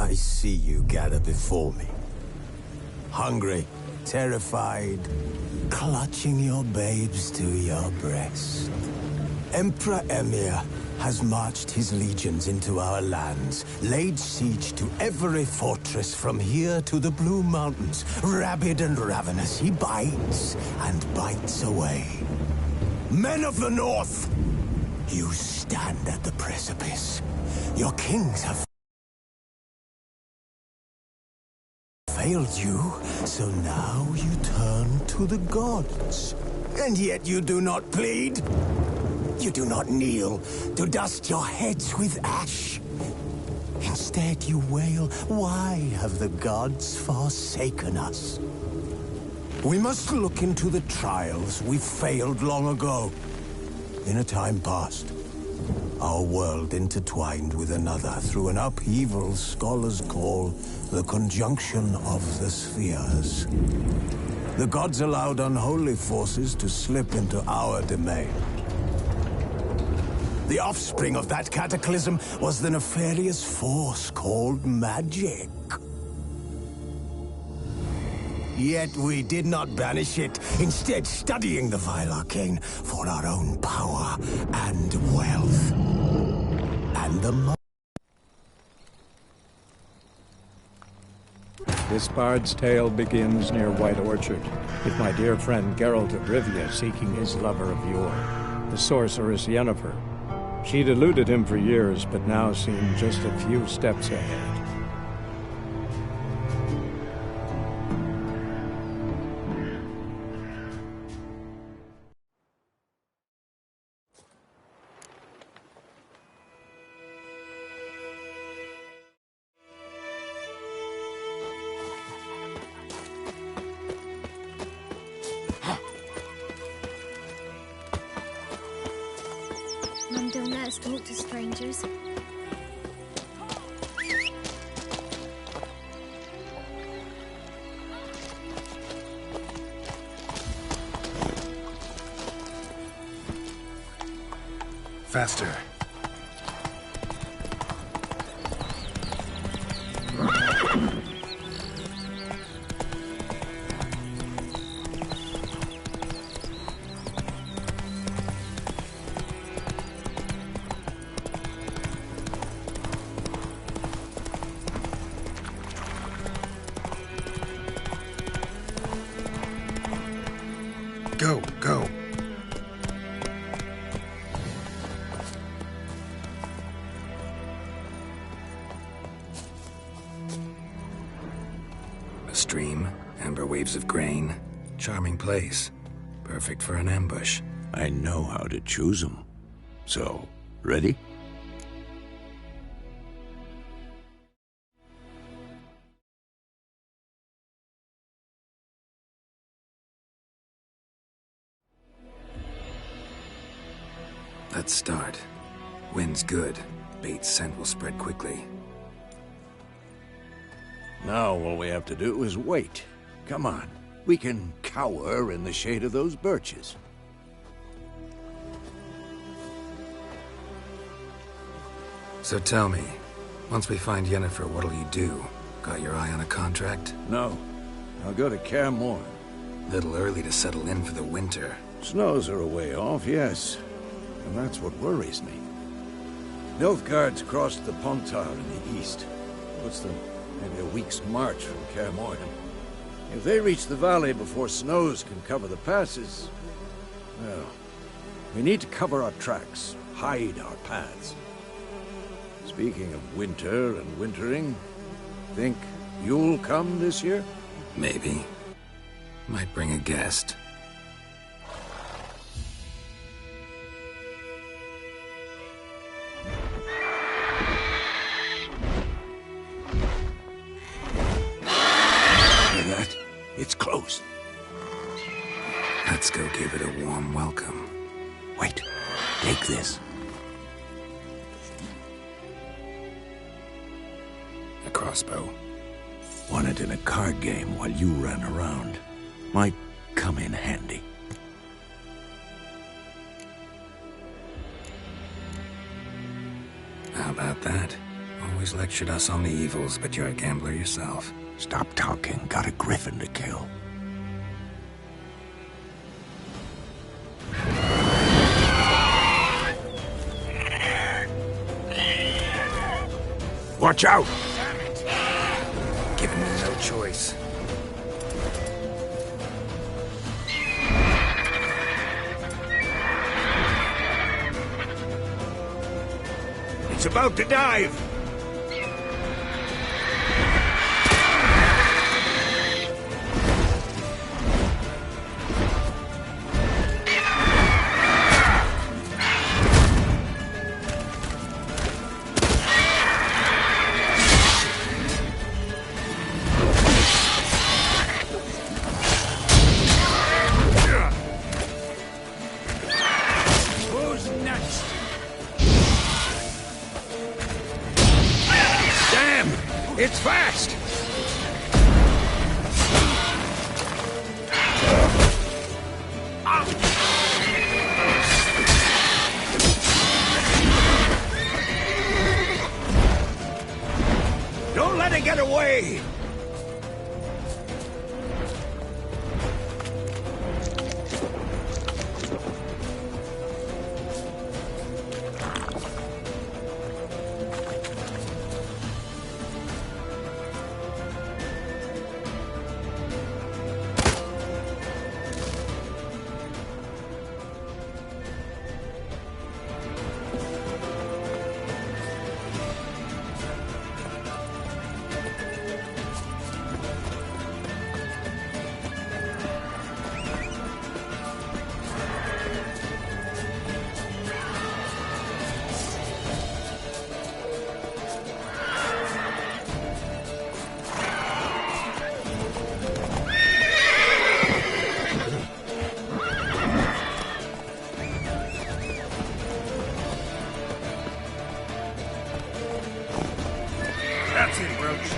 I see you gather before me. Hungry, terrified, clutching your babes to your breast. Emperor Emir has marched his legions into our lands, laid siege to every fortress from here to the Blue Mountains. Rabid and ravenous, he bites and bites away. Men of the North, you stand at the precipice. Your kings have failed you, so now you turn to the gods. And yet you do not plead. You do not kneel to dust your heads with ash. Instead you wail, why have the gods forsaken us? We must look into the trials we failed long ago. In a time past, our world intertwined with another through an upheaval scholars call the conjunction of the spheres. The gods allowed unholy forces to slip into our domain. The offspring of that cataclysm was the nefarious force called magic. Yet we did not banish it, instead studying the vile arcane for our own power and wealth. And the This bard's tale begins near White Orchard, with my dear friend Geralt of Rivia seeking his lover of yore, the sorceress Yennefer. She'd eluded him for years, but now seemed just a few steps ahead. Mum, don't let us talk to strangers. Faster. Go, go. A stream, amber waves of grain. Charming place. Perfect for an ambush. I know how to choose them. So, ready? Let's start. Wind's good. Bait's scent will spread quickly. Now all we have to do is wait. Come on. We can cower in the shade of those birches. So tell me, once we find Yennefer, what'll you do? Got your eye on a contract? No. I'll go to Kaer Morhen. Little early to settle in for the winter. Snows are a way off, yes. And that's what worries me. Nilfgaard's crossed the Pontar in the east. Puts them maybe a week's march from Kaer Morhen. If they reach the valley before snows can cover the passes, well, we need to cover our tracks, hide our paths. Speaking of winter and wintering, think you'll come this year? Maybe. Might bring a guest. It's close. Let's go give it a warm welcome. Wait, take this. A crossbow. Won it in a card game while you ran around. Might come in handy. How about that? always lectured us on the evils, but you're a gambler yourself. Stop talking. Got a griffin to kill. Watch out! Giving me no choice. It's about to dive! Who's next? Damn! It's fast! Don't let it get away! That's it, Roach.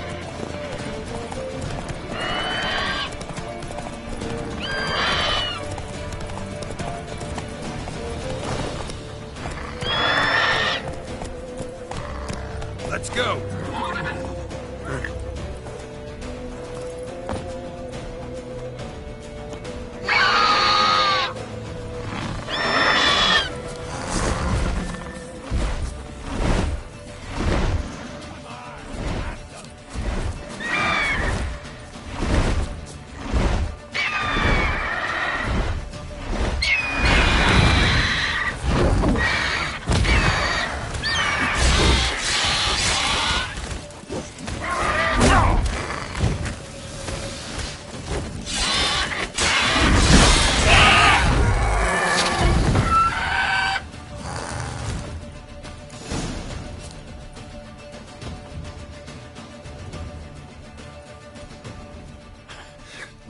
Let's go.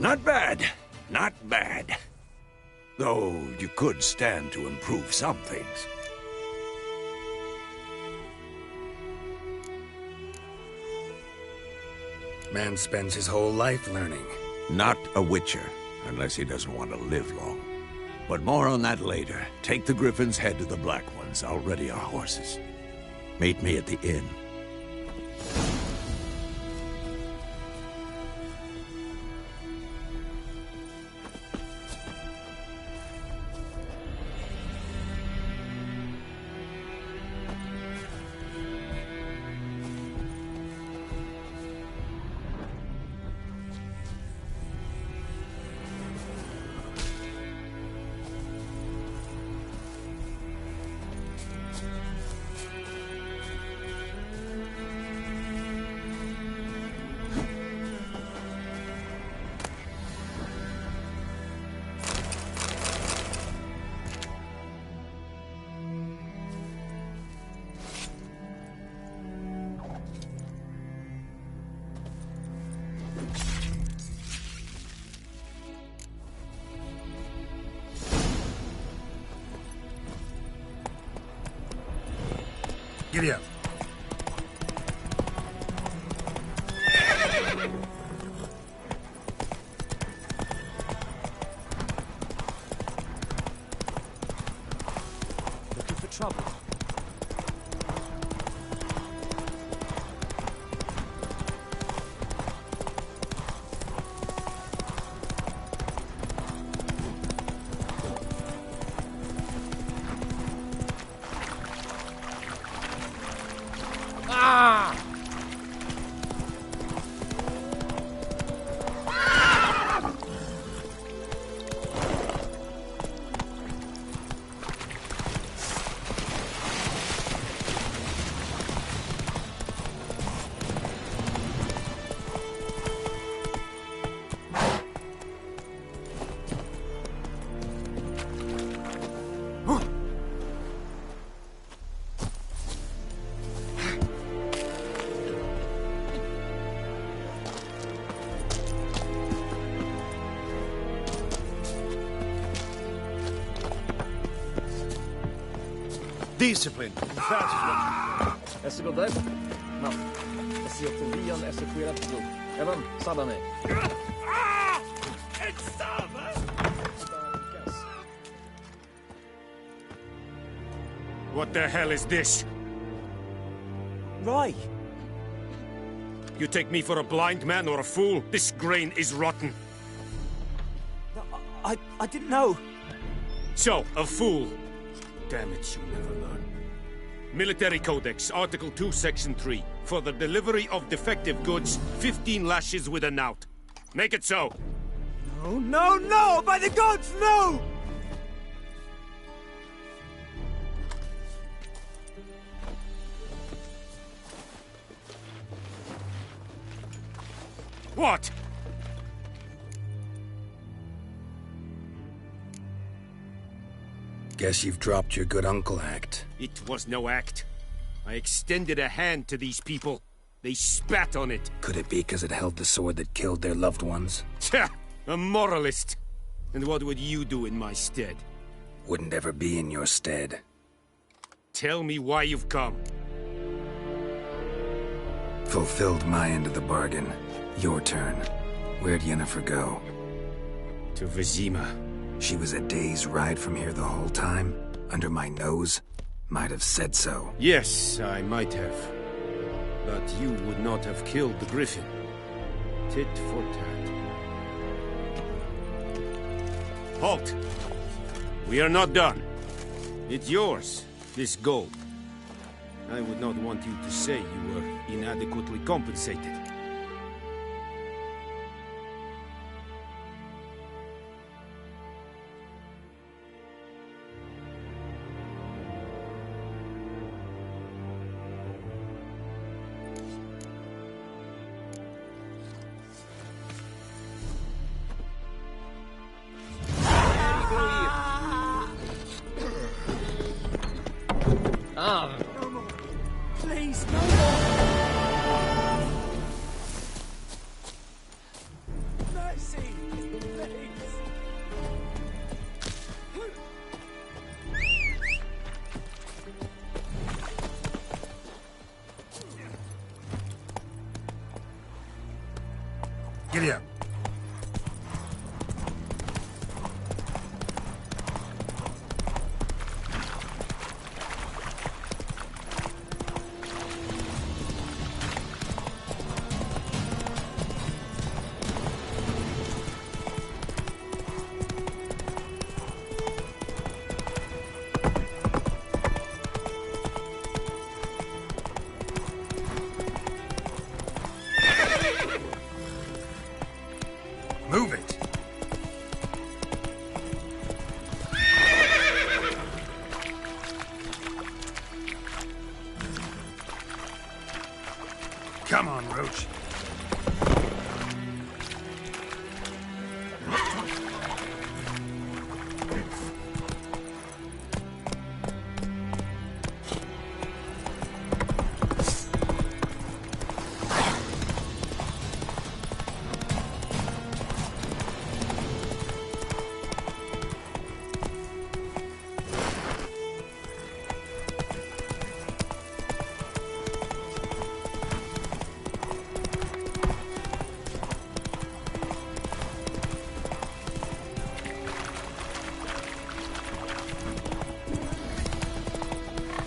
Not bad. Not bad. Though you could stand to improve some things. Man spends his whole life learning. Not a witcher, unless he doesn't want to live long. But more on that later. Take the Griffin's head to the Black Ones. I'll ready our horses. Meet me at the inn. Giddy up. Looking for trouble. Discipline. That is what you... Essegodes. Matt. Esseotovian Essequirato. Evan, Sabane. What the hell is this? Right. You take me for a blind man or a fool? This grain is rotten. I didn't know. So, a fool. Damn it, you never learn. Military Codex, Article 2, Section 3. For the delivery of defective goods, 15 lashes with a knout. Make it so. No, no, no! By the gods, no! What? Guess you've dropped your good uncle act. It was no act. I extended a hand to these people. They spat on it. Could it be because it held the sword that killed their loved ones? Tja! A moralist. And what would you do in my stead? Wouldn't ever be in your stead. Tell me why you've come. Fulfilled my end of the bargain. Your turn. Where'd Yennefer go? To Vizima. She was a day's ride from here the whole time? Under my nose? Might have said so. Yes, I might have. But you would not have killed the griffin. Tit for tat. Halt! We are not done. It's yours, this gold. I would not want you to say you were inadequately compensated. No more. Please, no more. Mercy, please. Giddy up. Move it! Come on, Roach.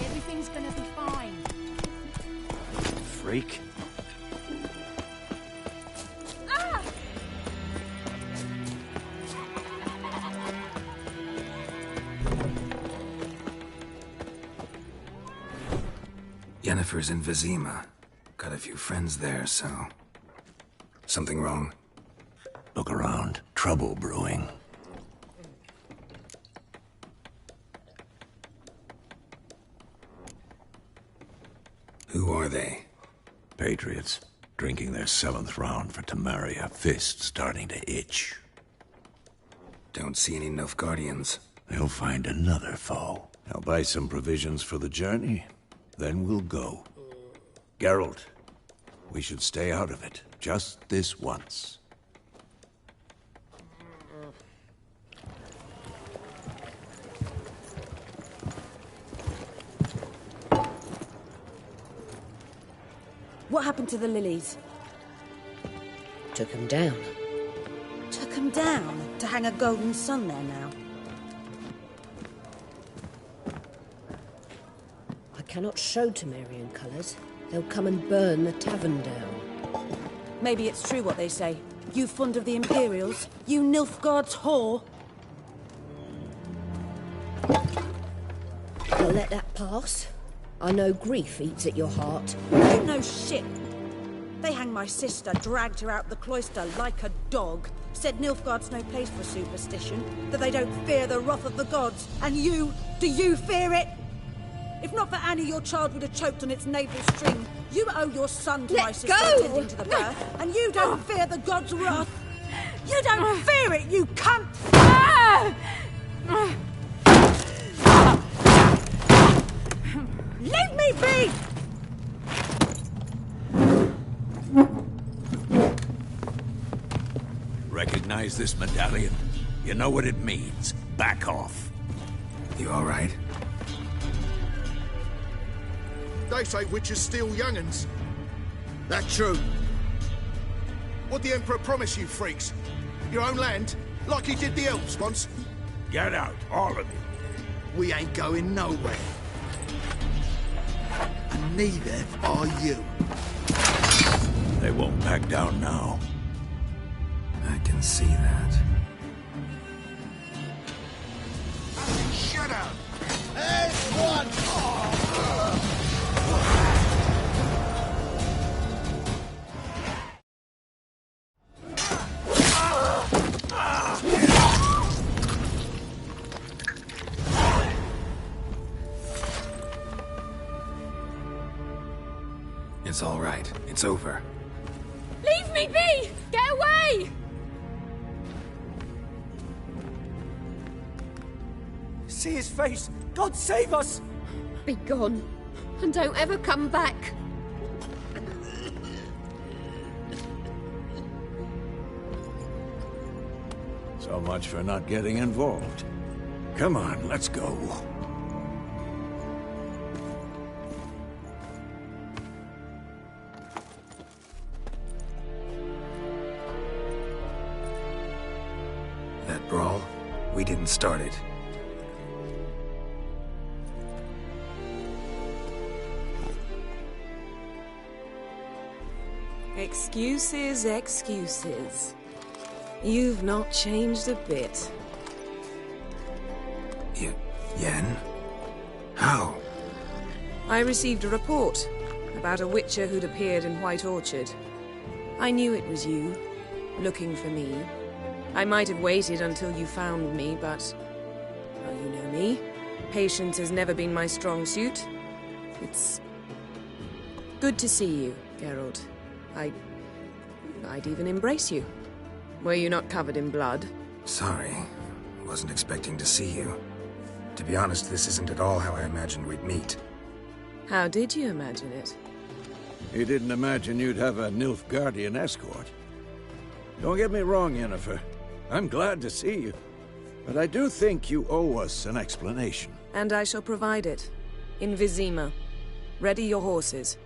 Everything's gonna be fine. Freak. Ah! Yennefer's in Vizima. Got a few friends there, so... Something wrong? Look around. Trouble brewing. Who are they? Patriots. Drinking their 7th round for Temeria. Fist starting to itch. Don't see any Nilfgaardians. They'll find another foe. I'll buy some provisions for the journey. Then we'll go. Geralt, we should stay out of it. Just this once. What happened to the lilies? Took them down. Took them down? To hang a golden sun there now? I cannot show Temerian colours. They'll come and burn the tavern down. Maybe it's true what they say. You fond of the Imperials? You Nilfgaard's whore? I'll let that pass. I know grief eats at your heart. You know shit. They hanged my sister, dragged her out the cloister like a dog. Said Nilfgaard's no place for superstition, that they don't fear the wrath of the gods. And you, do you fear it? If not for Annie, your child would have choked on its navel string. You owe your son to my sister attending to the birth, and you don't fear the gods' wrath. You don't fear it, you cunt! Leave me be! Recognize this medallion? You know what it means. Back off. You all right? They say witches steal young'uns. That true? What'd the Emperor promise you, freaks? Your own land? Like he did the elves once? Get out, all of you. We ain't going nowhere. And neither are you. They won't back down now. I can see that. Shut up! There's one! It's all right. It's over. Leave me be! Get away! See his face! God save us! Be gone, and don't ever come back. So much for not getting involved. Come on, let's go. That brawl, we didn't start it. Excuses, excuses. You've not changed a bit. Yen? How? I received a report about a witcher who'd appeared in White Orchard. I knew it was you, looking for me. I might have waited until you found me, but... well, you know me. Patience has never been my strong suit. It's... good to see you, Geralt. I'd even embrace you. Were you not covered in blood? Sorry. Wasn't expecting to see you. To be honest, this isn't at all how I imagined we'd meet. How did you imagine it? You didn't imagine you'd have a Nilfgaardian escort. Don't get me wrong, Yennefer. I'm glad to see you. But I do think you owe us an explanation. And I shall provide it. In Vizima. Ready your horses.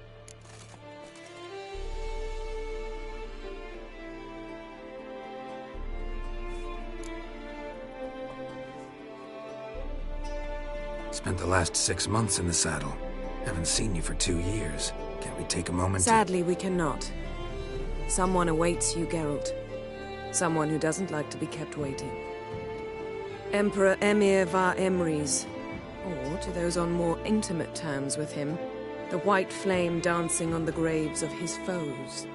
Spent the last 6 months in the saddle. Haven't seen you for 2 years. Can't we take a moment Sadly, we cannot. Someone awaits you, Geralt. Someone who doesn't like to be kept waiting. Emperor Emir var Emrys. Or, to those on more intimate terms with him, the white flame dancing on the graves of his foes.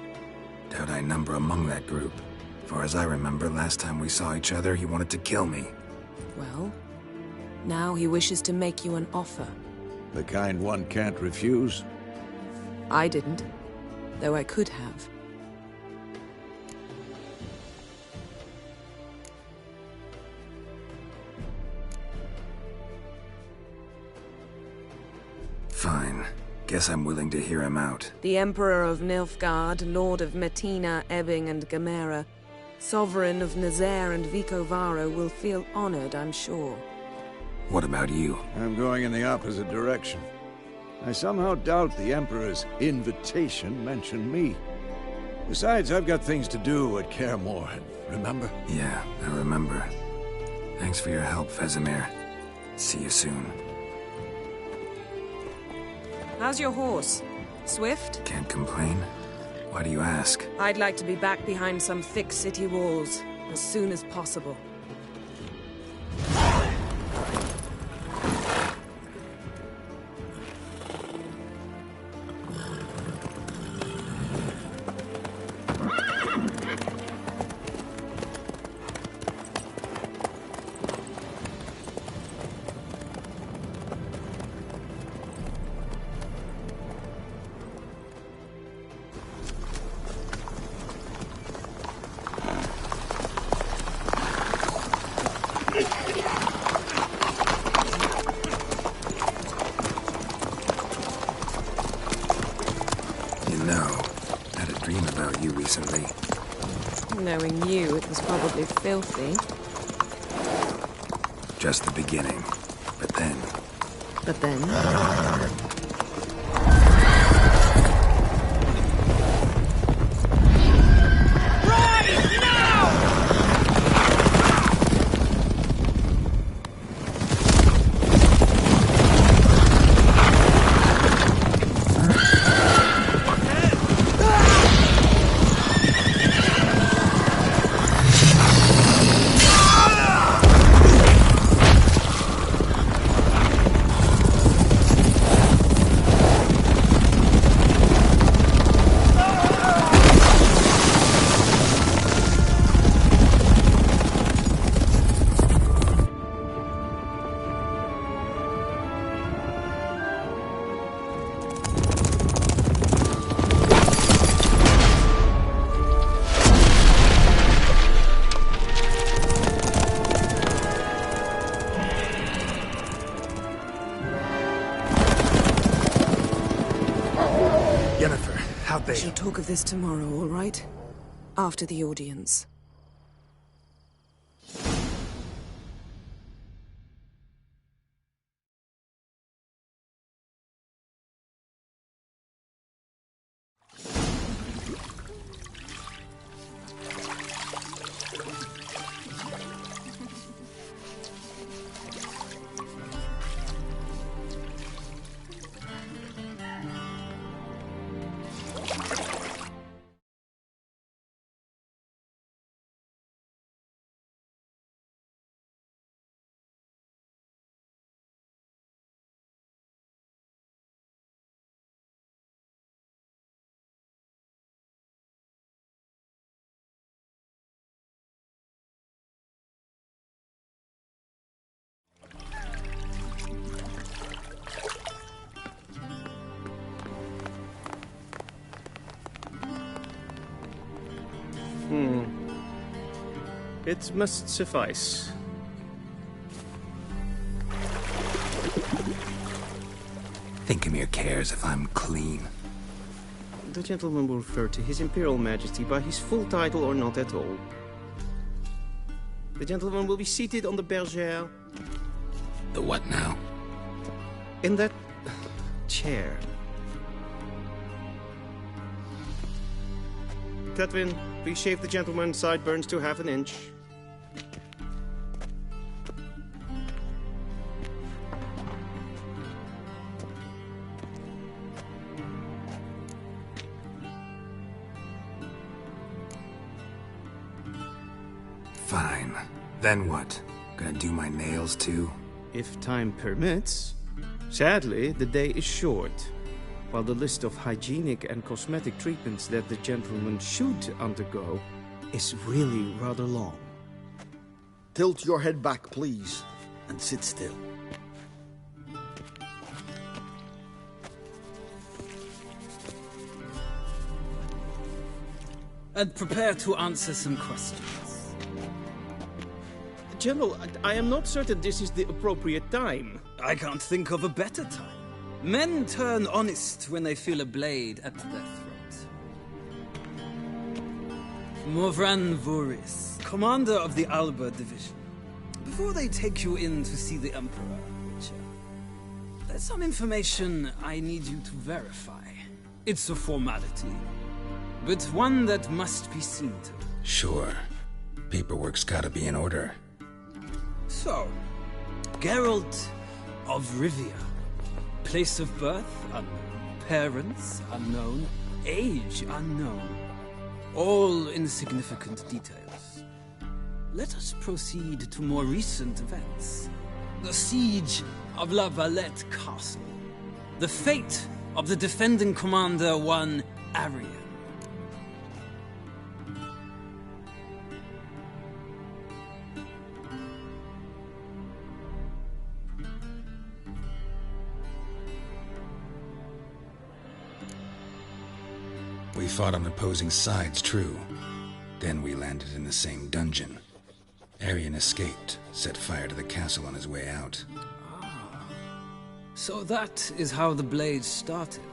Doubt I number among that group. Far as I remember, last time we saw each other, he wanted to kill me. Well, now he wishes to make you an offer. The kind one can't refuse? I didn't, though I could have. Fine. Guess I'm willing to hear him out. The Emperor of Nilfgaard, Lord of Metina, Ebbing and Gamera, Sovereign of Nazaire and Vicovaro will feel honored, I'm sure. What about you? I'm going in the opposite direction. I somehow doubt the Emperor's invitation mentioned me. Besides, I've got things to do at Kaer Morhen, remember? Yeah, I remember. Thanks for your help, Vesemir. See you soon. How's your horse? Swift? Can't complain. Why do you ask? I'd like to be back behind some thick city walls as soon as possible. Knowing you, it was probably filthy. Just the beginning. But then... But then? We shall talk of this tomorrow, all right? After the audience. It must suffice. Thingmere cares if I'm clean. The gentleman will refer to His Imperial Majesty by his full title or not at all. The gentleman will be seated on the bergère. The what now? In that chair. Catwin, please shave the gentleman's sideburns to half an inch. Fine. Then what? Gonna do my nails too? If time permits. Sadly, the day is short. While the list of hygienic and cosmetic treatments that the gentleman should undergo is really rather long. Tilt your head back, please, and sit still. And prepare to answer some questions. General, I am not certain this is the appropriate time. I can't think of a better time. Men turn honest when they feel a blade at their throat. Morvran Voris, commander of the Alba Division. Before they take you in to see the Emperor, Witcher, There's some information I need you to verify. It's a formality, but one that must be seen to. Sure. Paperwork's gotta be in order. So, Geralt of Rivia. Place of birth unknown. Parents unknown. Age unknown. All insignificant details. Let us proceed to more recent events. The siege of La Valette Castle. The fate of the defending commander, one Arian. We fought on opposing sides, true. Then we landed in the same dungeon. Arian escaped, set fire to the castle on his way out. So that is how the Blade started.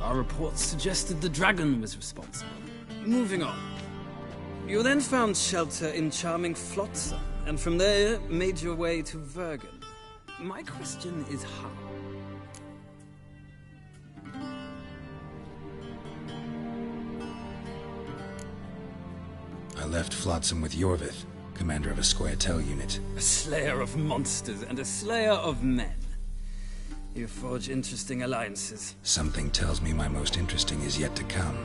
Our reports suggested the dragon was responsible. Moving on. You then found shelter in charming Flotsam, and from there made your way to Vergen. My question is how? I left Flotsam with Yorvith, commander of a Squirtel unit. A slayer of monsters and a slayer of men. You forge interesting alliances. Something tells me my most interesting is yet to come.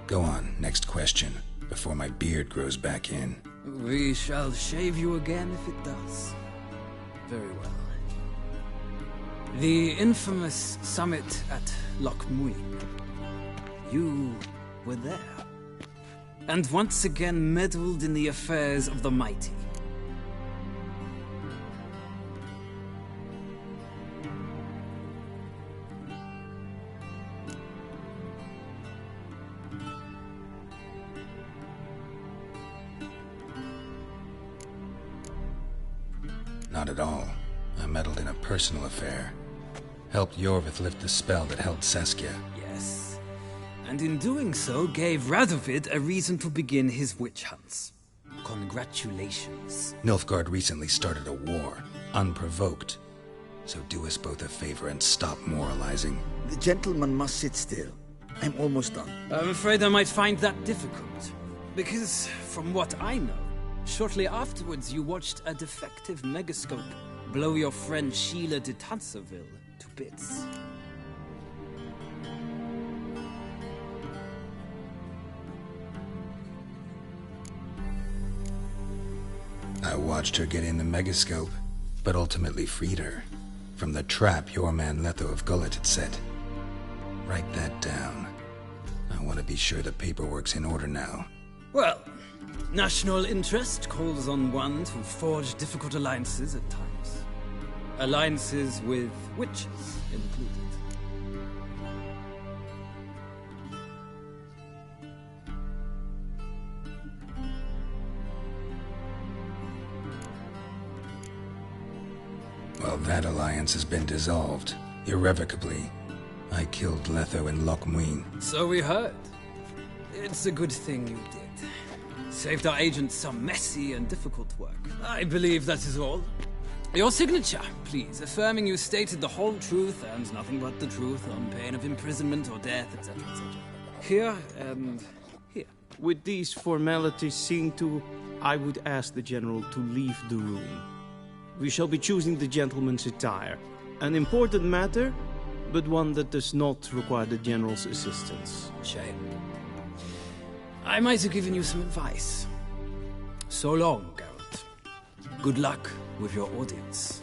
Go on, next question, before my beard grows back in. We shall shave you again if it does. Very well. The infamous summit at Loch Muin. You were there. And once again meddled in the affairs of the mighty. Not at all. I meddled in a personal affair. Helped Yorvith lift the spell that held Saskia. Yes. And in doing so, gave Radovid a reason to begin his witch hunts. Congratulations. Nilfgaard recently started a war, unprovoked. So do us both a favor and stop moralizing. The gentleman must sit still. I'm almost done. I'm afraid I might find that difficult. Because, from what I know, shortly afterwards you watched a defective megascope blow your friend Sheila de Tanserville to bits. I watched her get in the megascope, but ultimately freed her from the trap your man Letho of Gullet had set. Write that down. I want to be sure the paperwork's in order now. Well, national interest calls on one to forge difficult alliances at times. Alliances with witches included. Well, that alliance has been dissolved, irrevocably. I killed Letho in Loch Muin. So we heard. It's a good thing you did. Saved our agents some messy and difficult work. I believe that is all. Your signature, please, affirming you stated the whole truth and nothing but the truth on pain of imprisonment or death, etc., etc. Here and here. With these formalities seen to, I would ask the General to leave the room. We shall be choosing the gentleman's attire. An important matter, but one that does not require the General's assistance. Shame. I might have given you some advice. So long, Geralt. Good luck with your audience.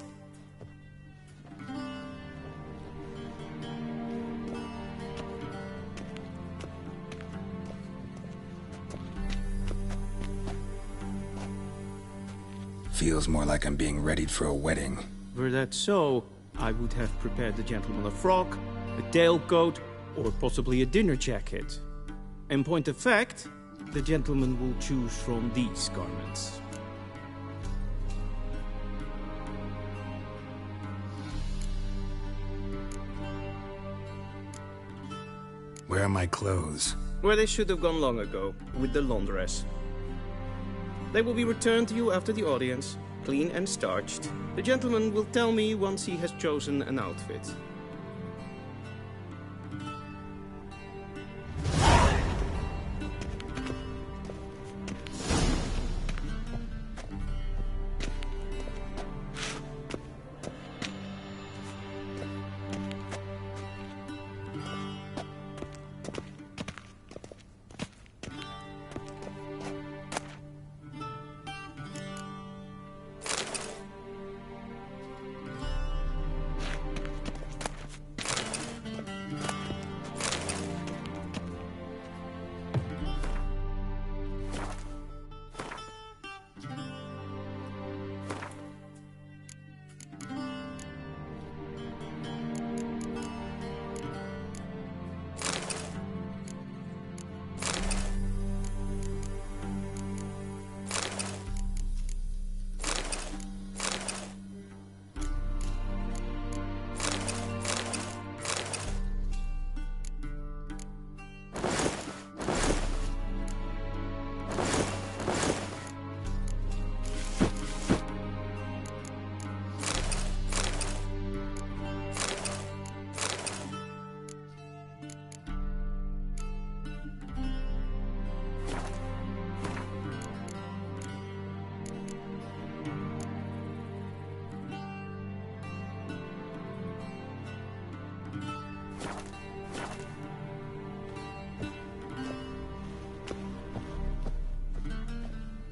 Feels more like I'm being readied for a wedding. Were that so, I would have prepared the gentleman a frock, a tailcoat, or possibly a dinner jacket. In point of fact, the gentleman will choose from these garments. Where are my clothes? Where they should have gone long ago, with the laundress. They will be returned to you after the audience. clean and starched. The gentleman will tell me once he has chosen an outfit.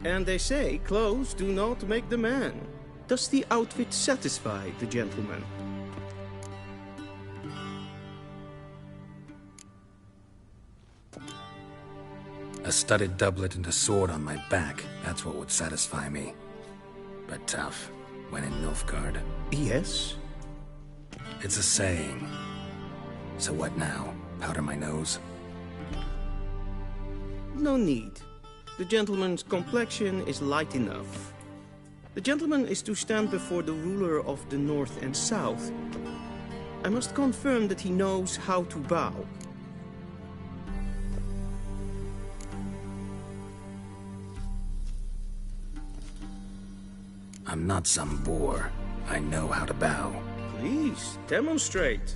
And they say clothes do not make the man. Does the outfit satisfy the gentleman? A studded doublet and a sword on my back, that's what would satisfy me. But tough, when in Nilfgaard. Yes? It's a saying. So what now? Powder my nose? No need. The gentleman's complexion is light enough. The gentleman is to stand before the ruler of the North and South. I must confirm that he knows how to bow. I'm not some boor. I know how to bow. Please, demonstrate.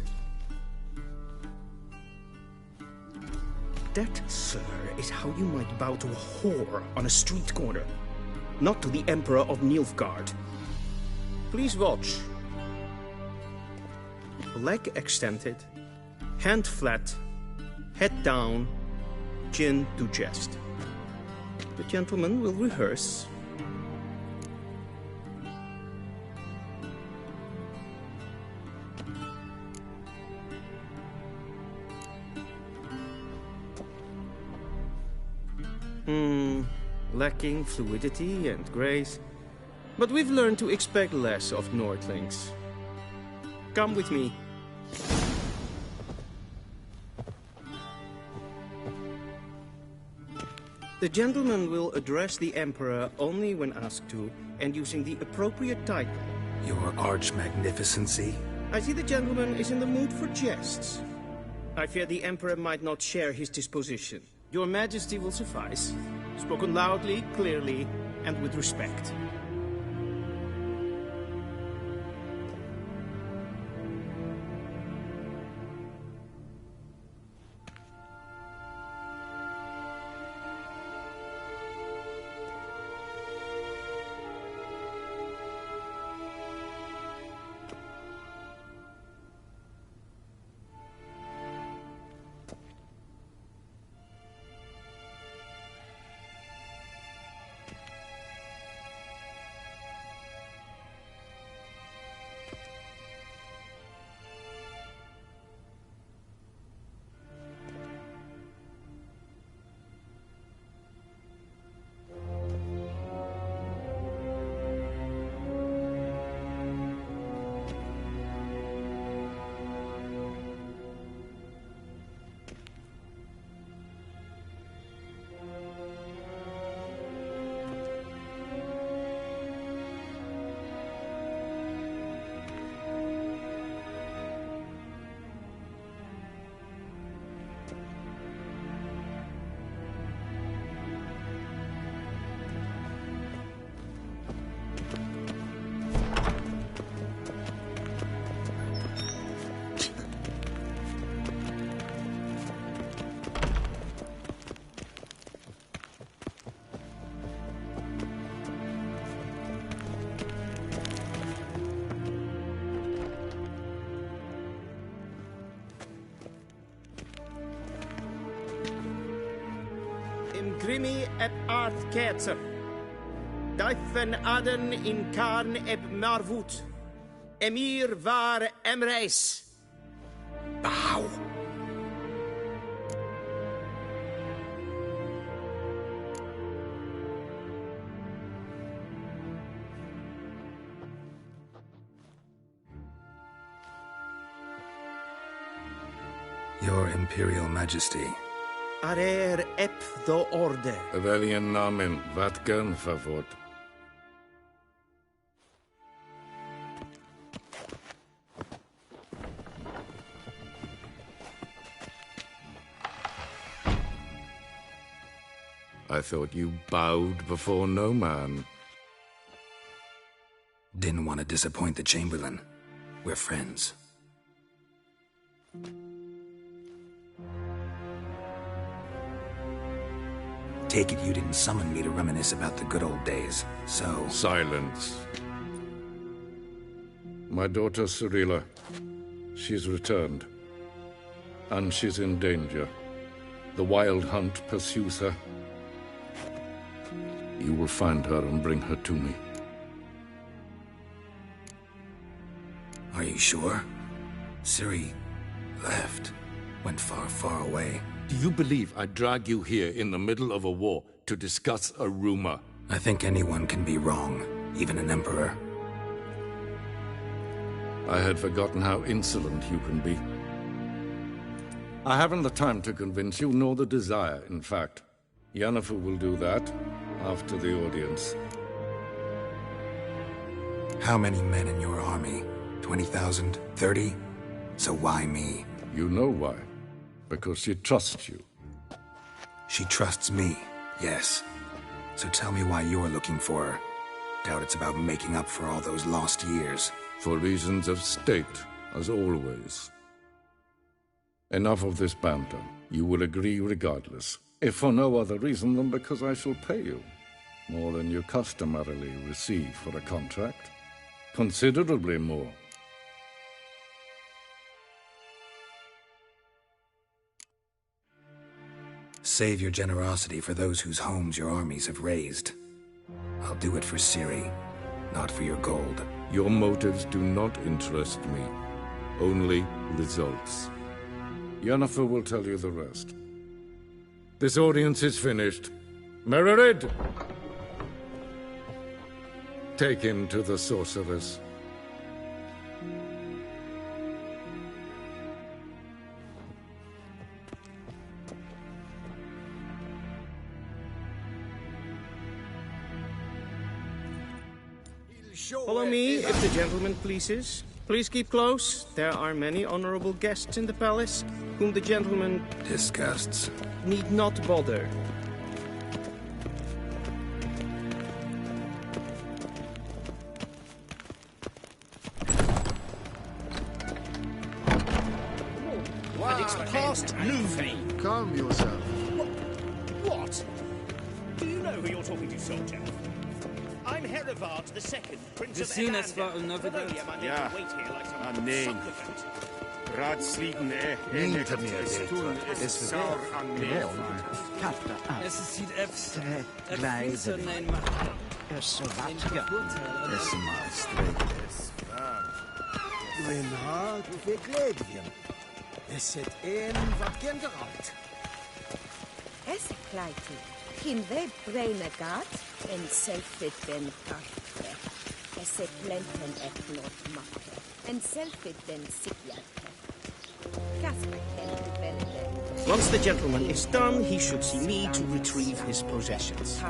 That, sir, is how you might bow to a whore on a street corner, not to the Emperor of Nilfgaard. Please watch. Leg extended, hand flat, head down, chin to chest. The gentleman will rehearse. Lacking fluidity and grace. But we've learned to expect less of Nordlings. Come with me. The gentleman will address the Emperor only when asked to, and using the appropriate title. Your Arch-Magnificency? I see the gentleman is in the mood for jests. I fear the Emperor might not share his disposition. Your Majesty will suffice. Spoken loudly, clearly, and with respect. primi et art ketzer. Daifen aden in karn eb marvut. Emir var emreis. Bow. Your Imperial Majesty. Arer ep do orde. Welchen Namen? Wat gern favort? I thought you bowed before no man. Didn't want to disappoint the Chamberlain. We're friends. Take it you didn't summon me to reminisce about the good old days, so... Silence. My daughter Cyrilla, she's returned. And she's in danger. The Wild Hunt pursues her. You will find her and bring her to me. Are you sure? Ciri left. Went far, far away. Do you believe I'd drag you here in the middle of a war to discuss a rumor? I think anyone can be wrong, even an emperor. I had forgotten how insolent you can be. I haven't the time to convince you, nor the desire, in fact. Yennefer will do that after the audience. How many men in your army? 20,000? 30? So why me? You know why. Because she trusts you. She trusts me, yes. So tell me why you're looking for her. Doubt it's about making up for all those lost years. For reasons of state, as always. Enough of this banter. You will agree regardless. If for no other reason than because I shall pay you. More than you customarily receive for a contract. Considerably more. Save your generosity for those whose homes your armies have razed. I'll do it for Ciri, not for your gold. Your motives do not interest me. Only results. Yennefer will tell you the rest. This audience is finished. Mererid! Take him to the sorceress. Follow me, if the gentleman pleases. Please keep close. There are many honorable guests in the palace, whom the gentleman... disgusts. ...need not bother. Wow, it's past noon. Calm yourself. What? Do you know who you're talking to, soldier? I'm Herivard II, Prince of Evander. Ja, nee. Raadsliden Niet meer weten. Es saur aan meer. Kapta af. Es ziet efs. Glijden. Es zo wat. Ja. Es maar streek. Gwyn hart we gledien. Es zit een wat kinderhart. Es kleiti. Kim we braine gat en selfit den kaffe. Es plenten eklot makke. En selfit den siklate. Kasper ken belle. Once the gentleman is done, he should see me to retrieve his possessions.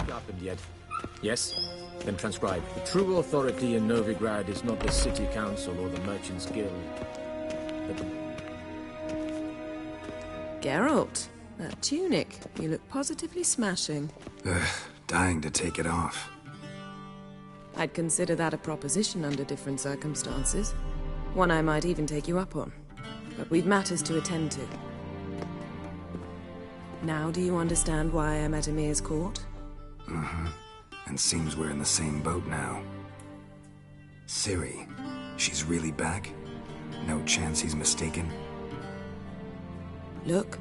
Got them yet? Yes? Then transcribe. The true authority in Novigrad is not the city council or the merchants' guild, but the... Geralt, that tunic. You look positively smashing. Dying to take it off. I'd consider that a proposition under different circumstances. One I might even take you up on. But we've matters to attend to. Now do you understand why I'm at Emir's court? Mm-hmm. And seems we're in the same boat now. Ciri, she's really back? No chance he's mistaken? Look,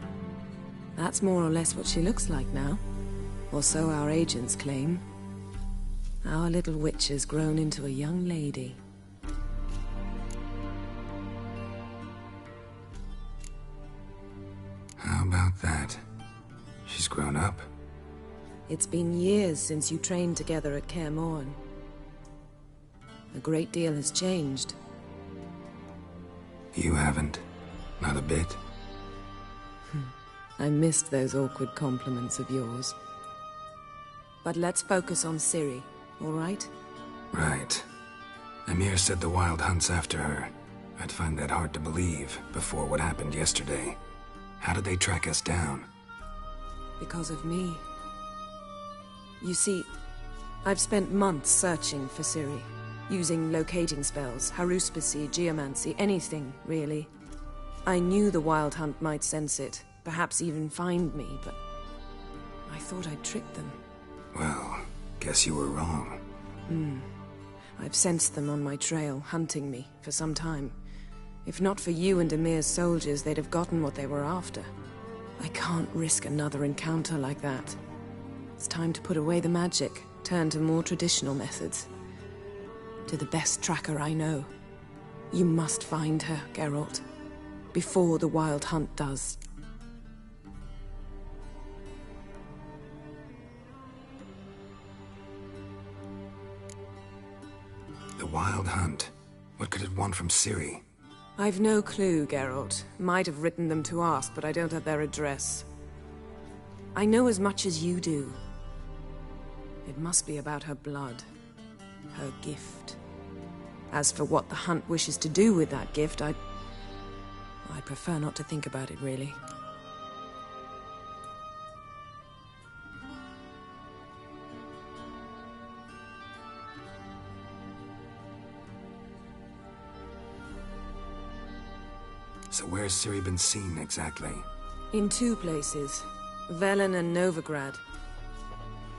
that's more or less what she looks like now. Or so our agents claim. Our little witch has grown into a young lady. How about that? She's grown up. It's been years since you trained together at Kaer Morhen. A great deal has changed. You haven't. Not a bit. I missed those awkward compliments of yours. But let's focus on Ciri, all right? Right. Emir said the Wild Hunt's after her. I'd find that hard to believe before what happened yesterday. How did they track us down? Because of me. You see, I've spent months searching for Ciri, using locating spells, haruspicy, geomancy, anything, really. I knew the Wild Hunt might sense it, perhaps even find me, but I thought I'd tricked them. Well, guess you were wrong. I've sensed them on my trail, hunting me, for some time. If not for you and Emir's soldiers, they'd have gotten what they were after. I can't risk another encounter like that. It's time to put away the magic, turn to more traditional methods. To the best tracker I know. You must find her, Geralt. Before the Wild Hunt does. The Wild Hunt. What could it want from Ciri? I've no clue, Geralt. Might have written them to ask, but I don't have their address. I know as much as you do. It must be about her blood. Her gift. As for what the Hunt wishes to do with that gift, I'd prefer not to think about it, really. So where's Ciri been seen, exactly? In two places. Velen and Novigrad.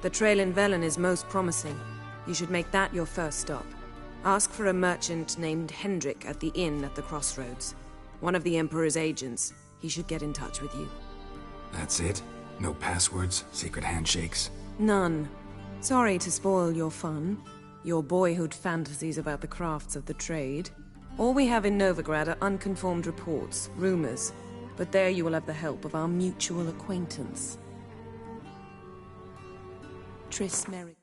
The trail in Velen is most promising. You should make that your first stop. Ask for a merchant named Hendrik at the inn at the crossroads. One of the Emperor's agents. He should get in touch with you. That's it? No passwords, secret handshakes? None. Sorry to spoil your fun. Your boyhood fantasies about the crafts of the trade. All we have in Novigrad are unconfirmed reports, rumors. But there you will have the help of our mutual acquaintance. Tris Merrick.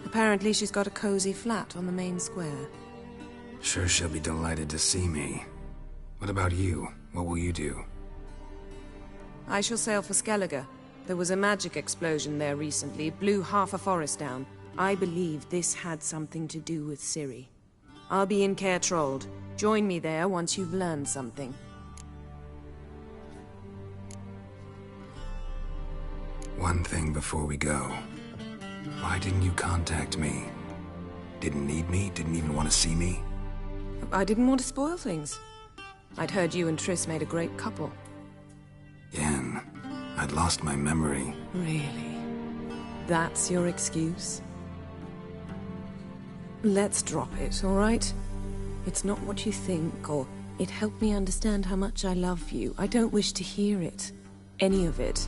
Apparently she's got a cozy flat on the main square. Sure she'll be delighted to see me. What about you? What will you do? I shall sail for Skellige. There was a magic explosion there recently, blew half a forest down. I believe this had something to do with Ciri. I'll be in Caer Trold. Join me there once you've learned something. One thing before we go. Why didn't you contact me? Didn't need me? Didn't even want to see me? I didn't want to spoil things. I'd heard you and Triss made a great couple. Yen, I'd lost my memory. Really? That's your excuse? Let's drop it, all right? It's not what you think, or it helped me understand how much I love you. I don't wish to hear it. Any of it.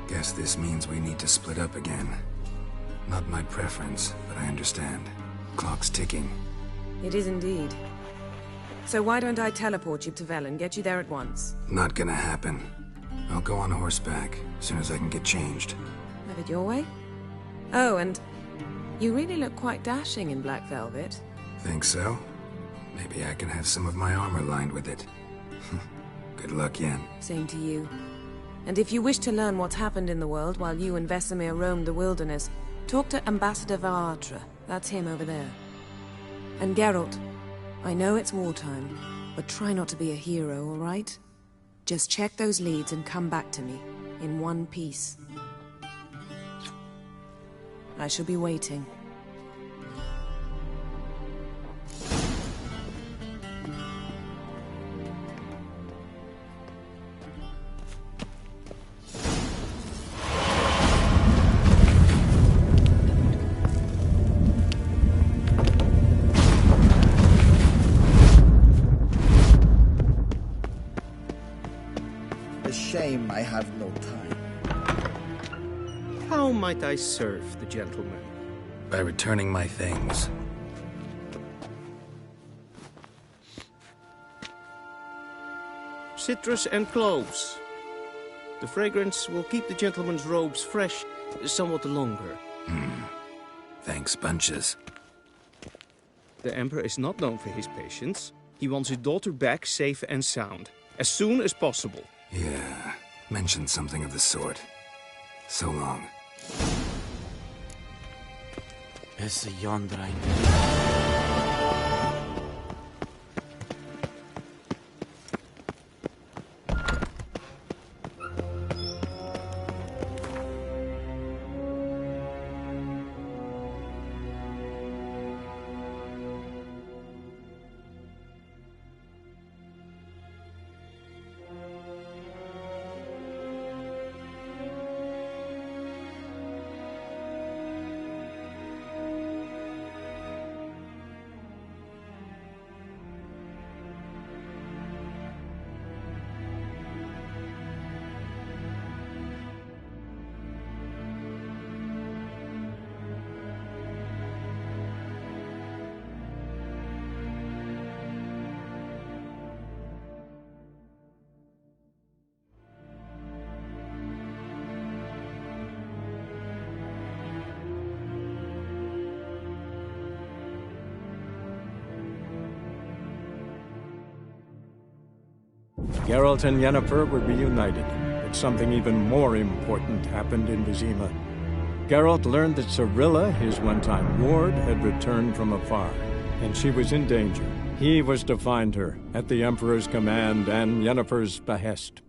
Guess this means we need to split up again. Not my preference, but I understand. Clock's ticking. It is indeed. So why don't I teleport you to Velen, get you there at once? Not gonna happen. I'll go on horseback, as soon as I can get changed. Have it your way? Oh, and you really look quite dashing in black velvet. Think so? Maybe I can have some of my armor lined with it. Good luck, Yen. Same to you. And if you wish to learn what's happened in the world while you and Vesemir roamed the wilderness, talk to Ambassador Varatra. That's him over there. And Geralt, I know it's wartime, but try not to be a hero, all right? Just check those leads and come back to me, in one piece. I shall be waiting. Shame I have no time. How might I serve the gentleman? By returning my things. Citrus and cloves. The fragrance will keep the gentleman's robes fresh somewhat longer. Thanks, bunches. The Emperor is not known for his patience. He wants his daughter back safe and sound, as soon as possible. Yeah, mentioned something of the sort. So long. Esse yonder I Geralt and Yennefer were reunited, but something even more important happened in Vizima. Geralt learned that Cirilla, his one-time ward, had returned from afar, and she was in danger. He was to find her, at the Emperor's command and Yennefer's behest.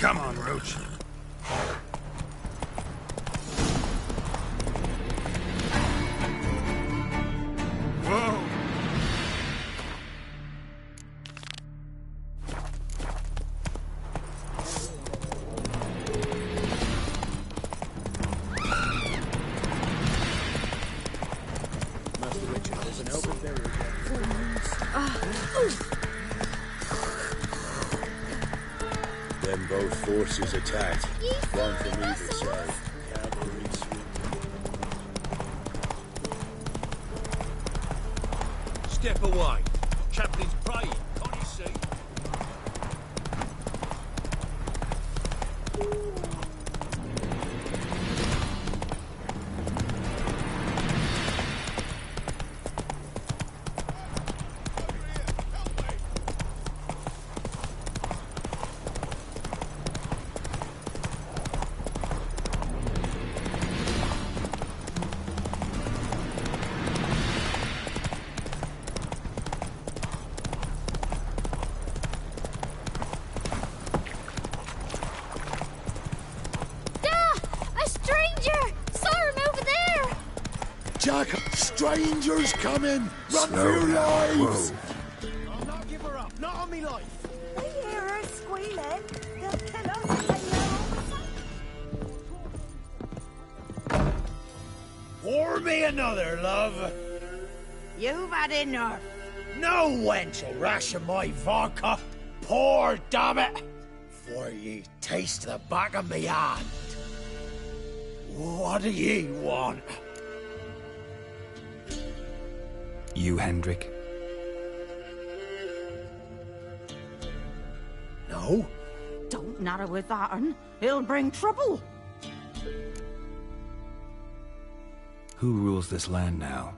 Come on, Roach. Whoa! Master Richard, there's an elven burial ground. Then both forces attacked. One from either side. Cavalry sweep. Step away. Chaplain's praying. Can't you see? Jack, strangers coming! Run Slow for your down. lives! Whoa. I'll not give her up. Not on me life. We hear her squealing. They'll kill us if they know. Pour me another, love. You've had enough. No wench will ration my vodka. Pour, damn it. For ye taste the back of me hand. What do ye want? You, Hendrik? No? Don't narrow with that un. It'll bring trouble. Who rules this land now?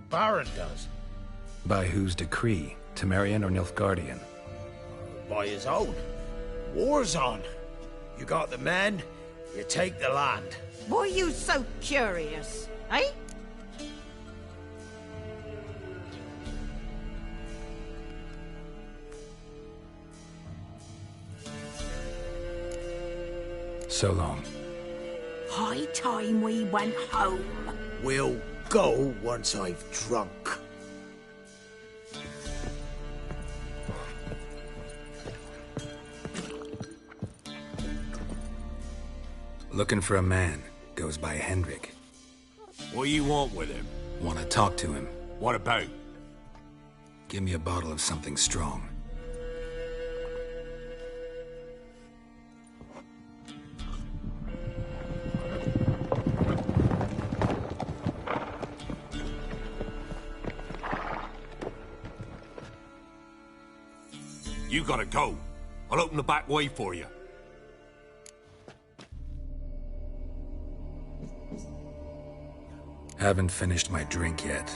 Baron does. By whose decree? Temerian or Nilfgaardian? By his own. War's on. You got the men, you take the land. Why are you so curious, eh? So long. High time we went home. We'll go once I've drunk. Looking for a man. Goes by Hendrik. What do you want with him? Want to talk to him. What about? Give me a bottle of something strong. You gotta go. I'll open the back way for you. Haven't finished my drink yet.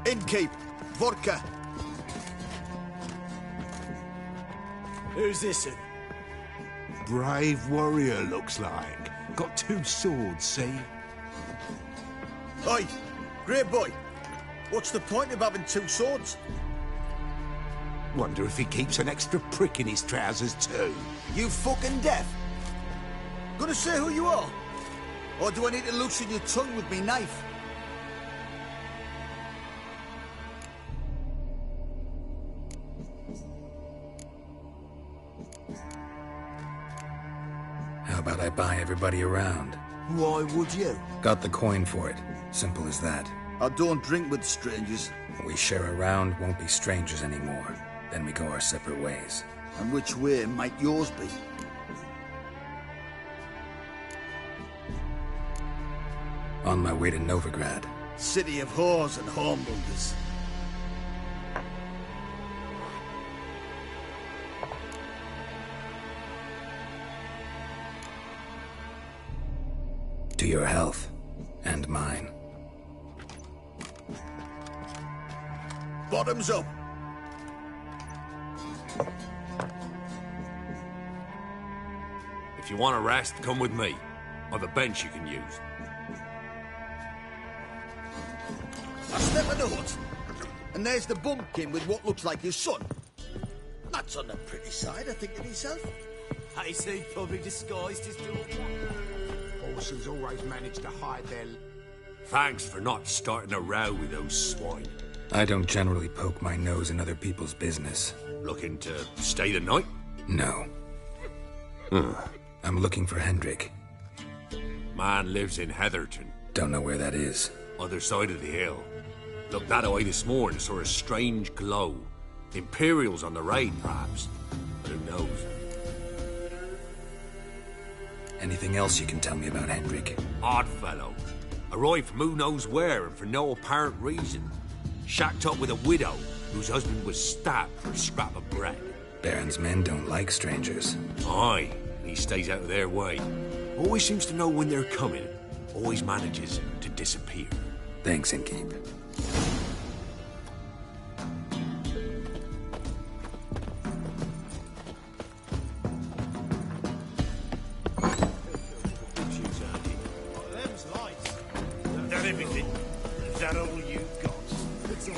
Innkeep, vodka. Who's this? Brave warrior, looks like. Got 2 swords, see? Oi, great boy. What's the point of having 2 swords? Wonder if he keeps an extra prick in his trousers too. You fucking deaf? Gonna say who you are? Or do I need to loosen your tongue with me knife? How about I buy everybody around? Why would you? Got the coin for it. Simple as that. I don't drink with strangers. We share a round, won't be strangers anymore. Then we go our separate ways. And which way might yours be? On my way to Novigrad. City of whores and hornbuilders. To your health. And mine. Bottoms up. If you want a rest, come with me. Or the bench you can use. I step in the hut, and there's the bumpkin with what looks like his son. That's on the pretty side, I think, to myself. I say probably disguised his daughter. Horses always manage to hide their... Thanks for not starting a row with those swine. I don't generally poke my nose in other people's business. Looking to stay the night? No. I'm looking for Hendrik. Man lives in Heatherton. Don't know where that is. Other side of the hill. Looked that away this morning, saw a strange glow. Imperials on the raid, perhaps. But who knows? Anything else you can tell me about Hendrik? Odd fellow. Arrived from who knows where and for no apparent reason. Shacked up with a widow whose husband was stabbed for a scrap of bread. Baron's men don't like strangers. Aye, he stays out of their way. Always seems to know when they're coming. Always manages to disappear. Thanks, Innkeep. Is that everything? Is that all you've got? That's all.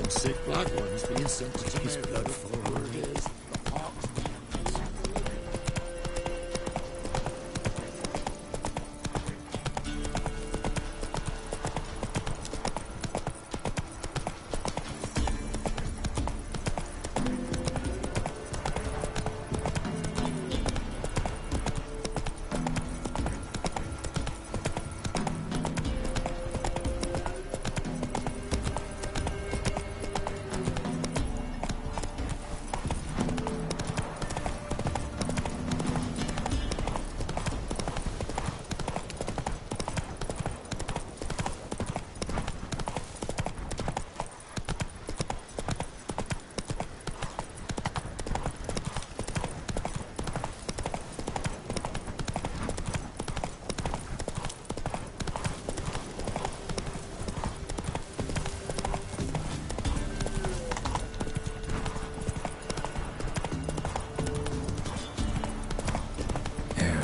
Sick black ones being sent to his blood forward is.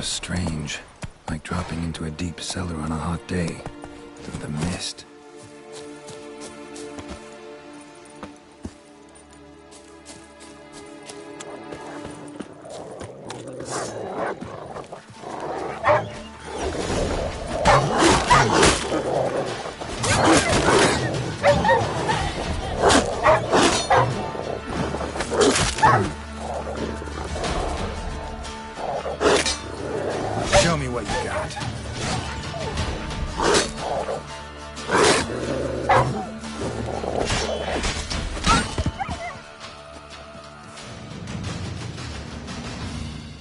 Strange. Like dropping into a deep cellar on a hot day. Through the mist. Show me what you got.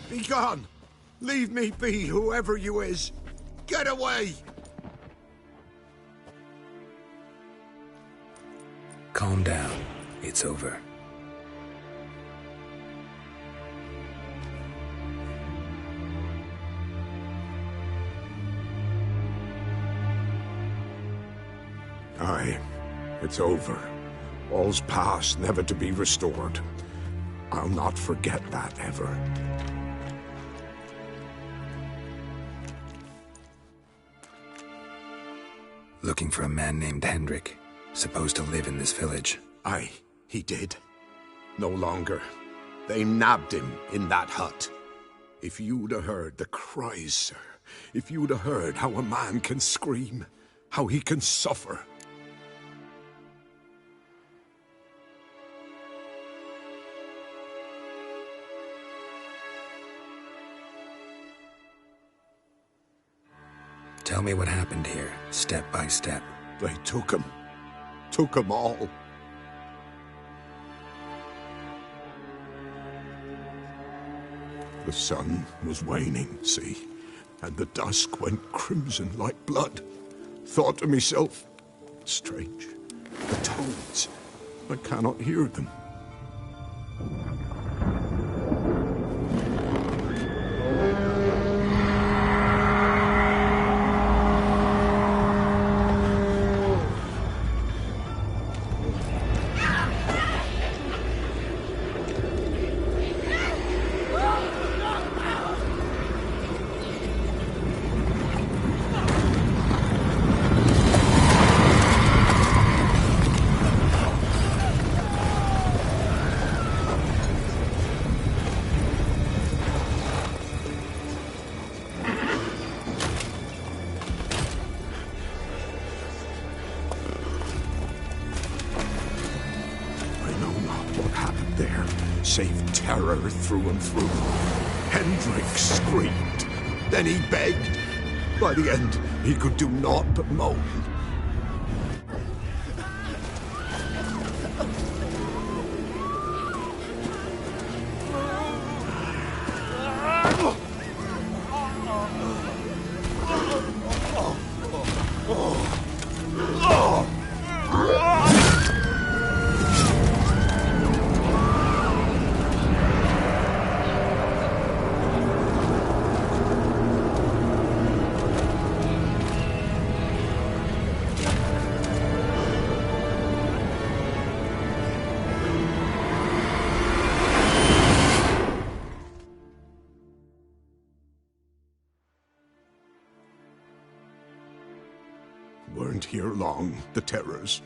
Be gone! Leave me be, whoever you is! Get away! Calm down. It's over. Aye, it's over. All's past, never to be restored. I'll not forget that, ever. Looking for a man named Hendrik, supposed to live in this village. Aye, he did. No longer. They nabbed him in that hut. If you'd have heard the cries, sir. If you'd have heard how a man can scream, how he can suffer. Tell me what happened here, step by step. They took him. Took them all. The sun was waning, see? and the dusk went crimson like blood. Thought to myself, strange, the toads, I cannot hear them. Save terror through and through. Hendrik screamed. Then he begged. By the end, he could do naught but moan. Weren't here long, the terrors.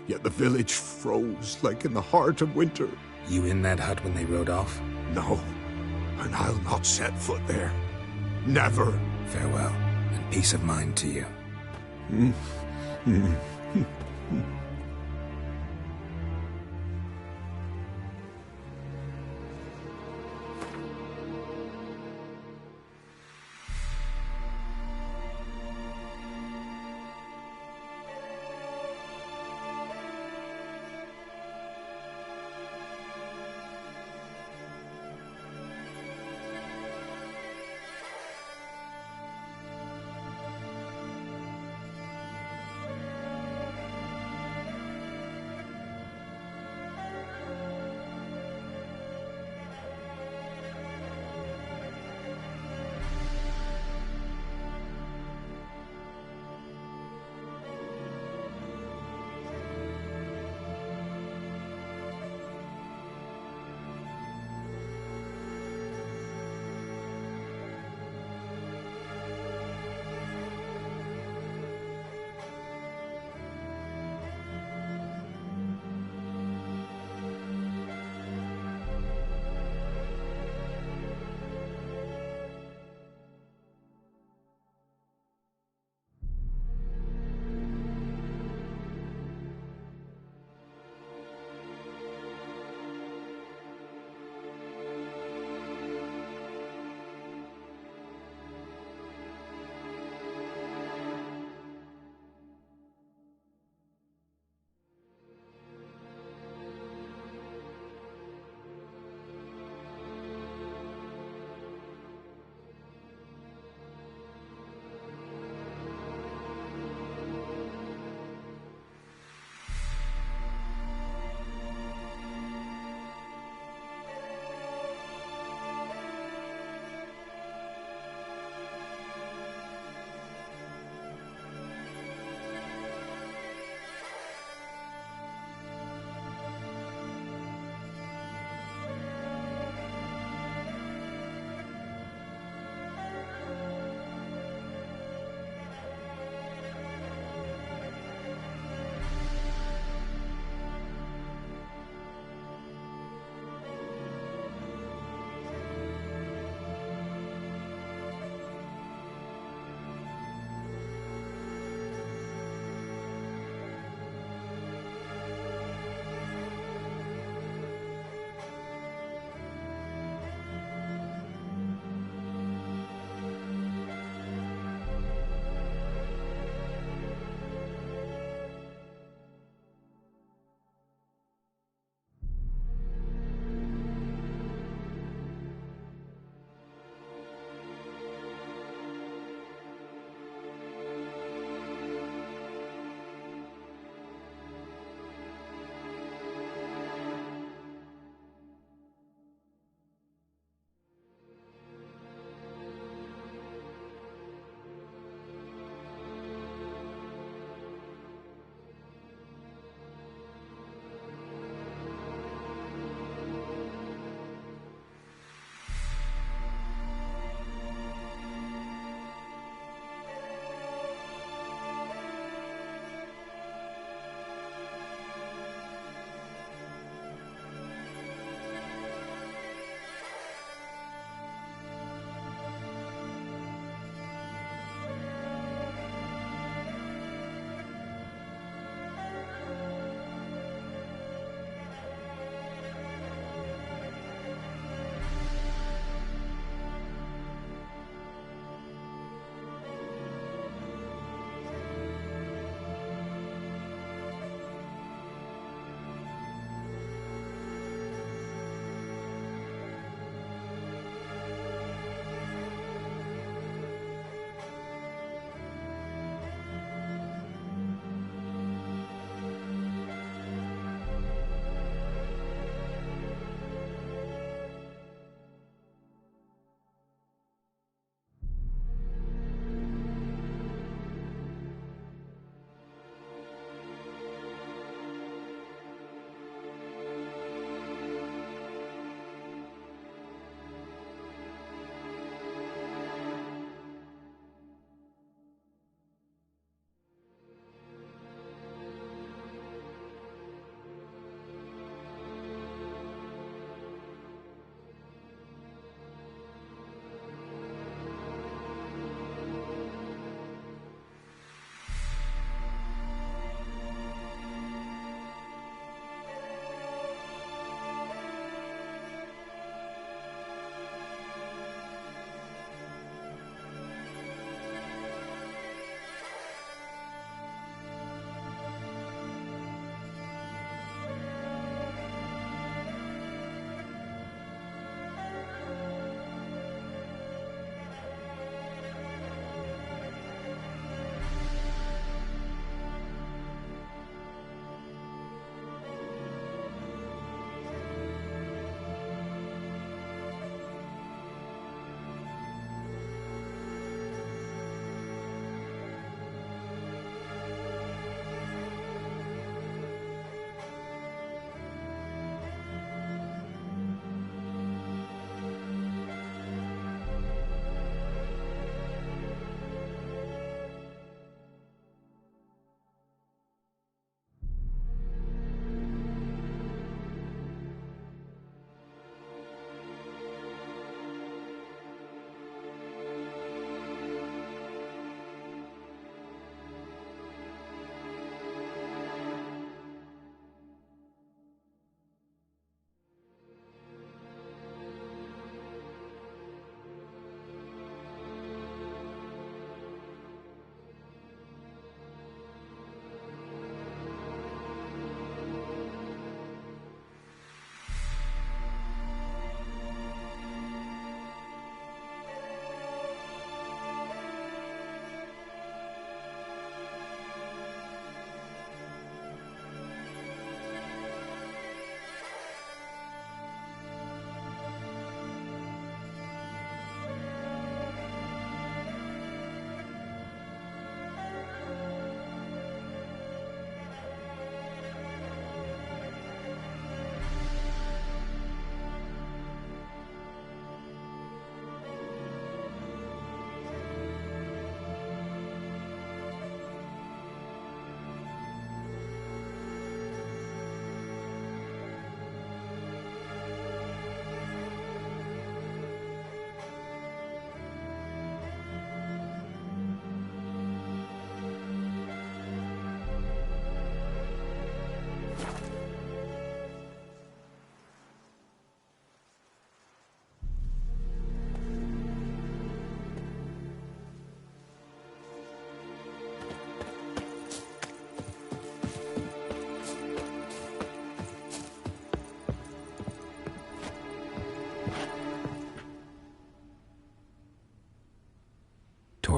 Yet the village froze like in the heart of winter. You in that hut when they rode off? No, and I'll not set foot there. Never. Farewell, and peace of mind to you.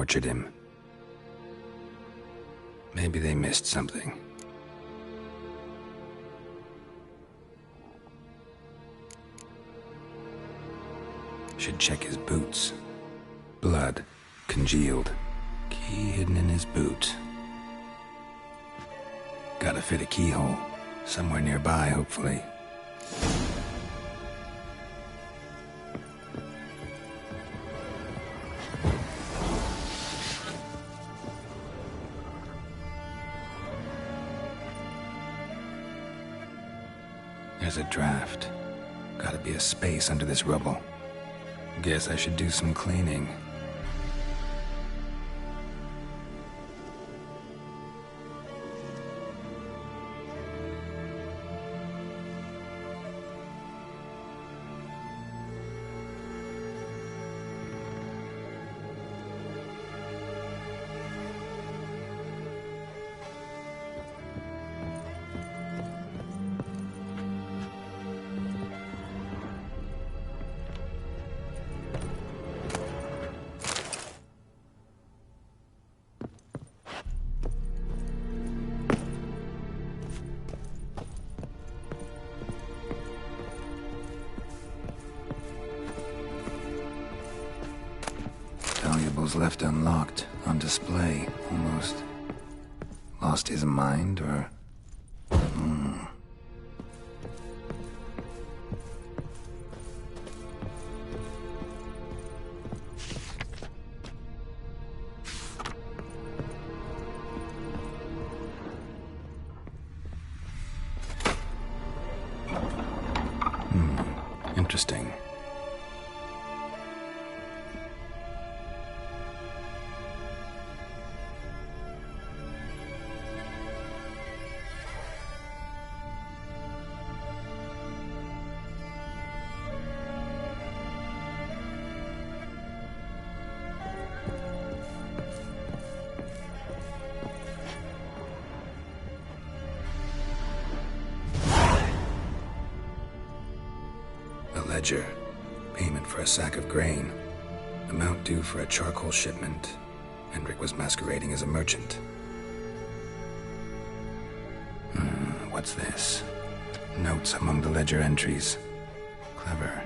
tortured him. Maybe they missed something. Should check his boots. Blood, congealed. Key hidden in his boot. Gotta fit a keyhole. Somewhere nearby, hopefully. There's a draft. Gotta be a space under this rubble. Guess I should do some cleaning. Left unlocked, on display, almost. Lost his mind, or... Interesting. Ledger. Payment for a sack of grain. Amount due for a charcoal shipment. Hendrik was masquerading as a merchant. What's this? Notes among the ledger entries. Clever.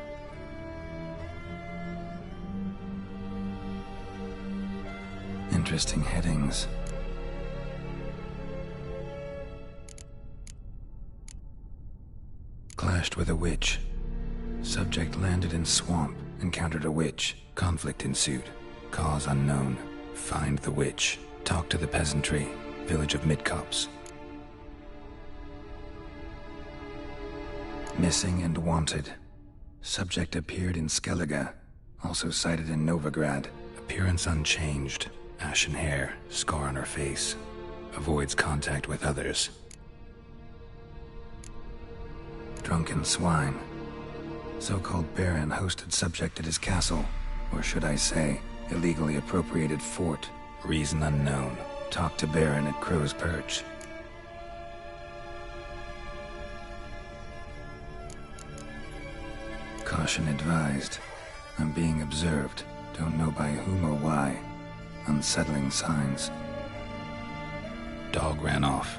Interesting headings. Clashed with a witch. Subject landed in swamp, encountered a witch. Conflict ensued. Cause unknown. Find the witch. Talk to the peasantry. Village of Midcopse. Missing and wanted. Subject appeared in Skellige. Also sighted in Novigrad. Appearance unchanged. Ashen hair. Scar on her face. Avoids contact with others. Drunken swine. So-called Baron hosted subject at his castle, or should I say, illegally appropriated fort. Reason unknown. Talk to Baron at Crow's Perch. Caution advised. I'm being observed. Don't know by whom or why. Unsettling signs. Dog ran off.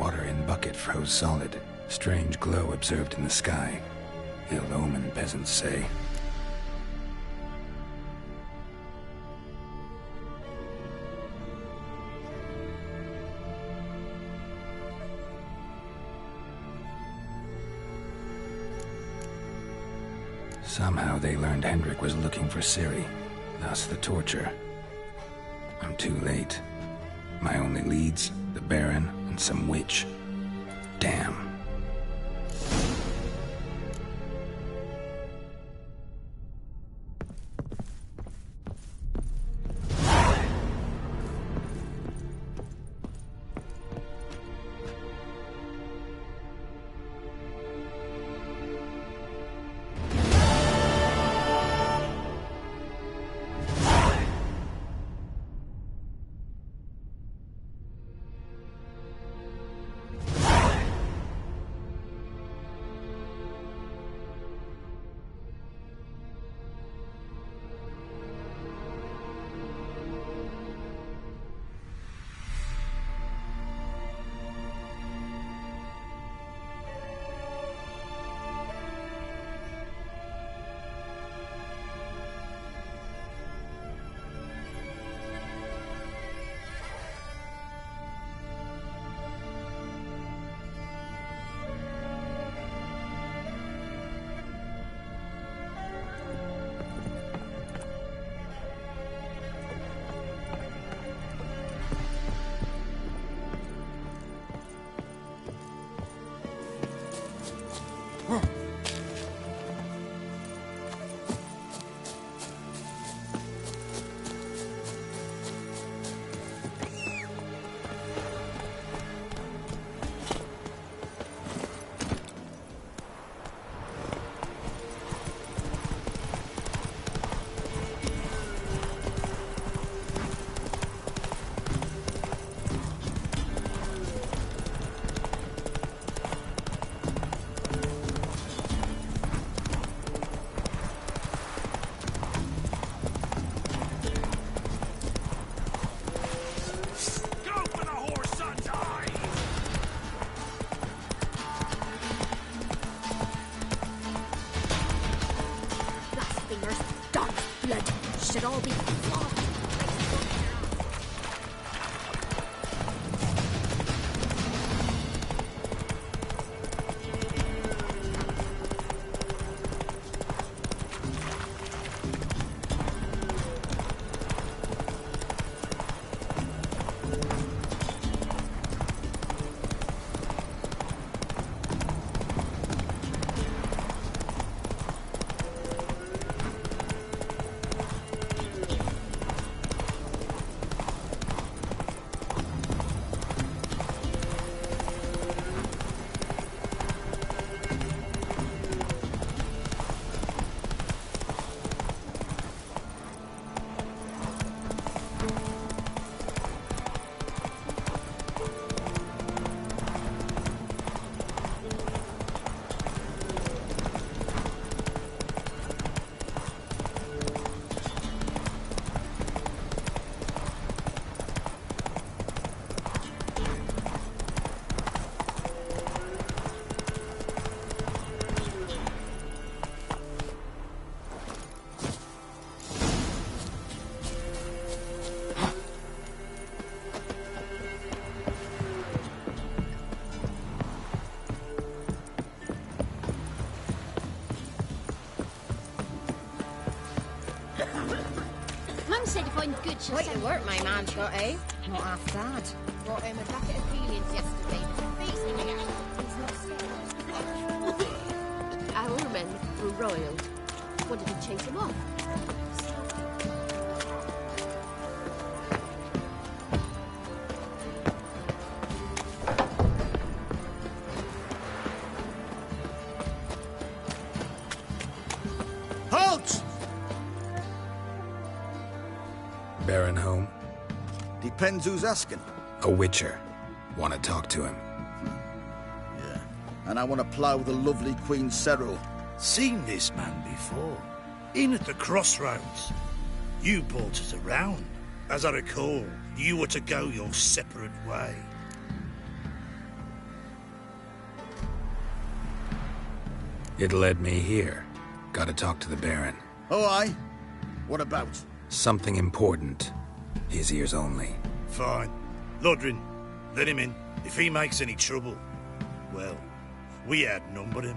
Water in bucket froze solid. Strange glow observed in the sky. Ill omen, peasants say. Somehow they learned Hendrik was looking for Ciri, thus the torture. I'm too late. My only leads, the Baron and some witch. Damn. say to find good, she'll Quite send the work my man's got, eh? Not half bad. Brought him a bucket of peelings yesterday. Feasting again. Our men were royal. Wanted to chase him off. Halt! Baron home? Depends who's asking. A witcher. Want to talk to him. Yeah. And I want to plough the lovely Queen Cero. Seen this man before. In at the crossroads. You brought us around. As I recall, you were to go your separate way. It led me here. Gotta talk to the Baron. Oh, aye? What about? Something important. His ears only. Fine. Lodrin, let him in. If he makes any trouble, well, we outnumber him.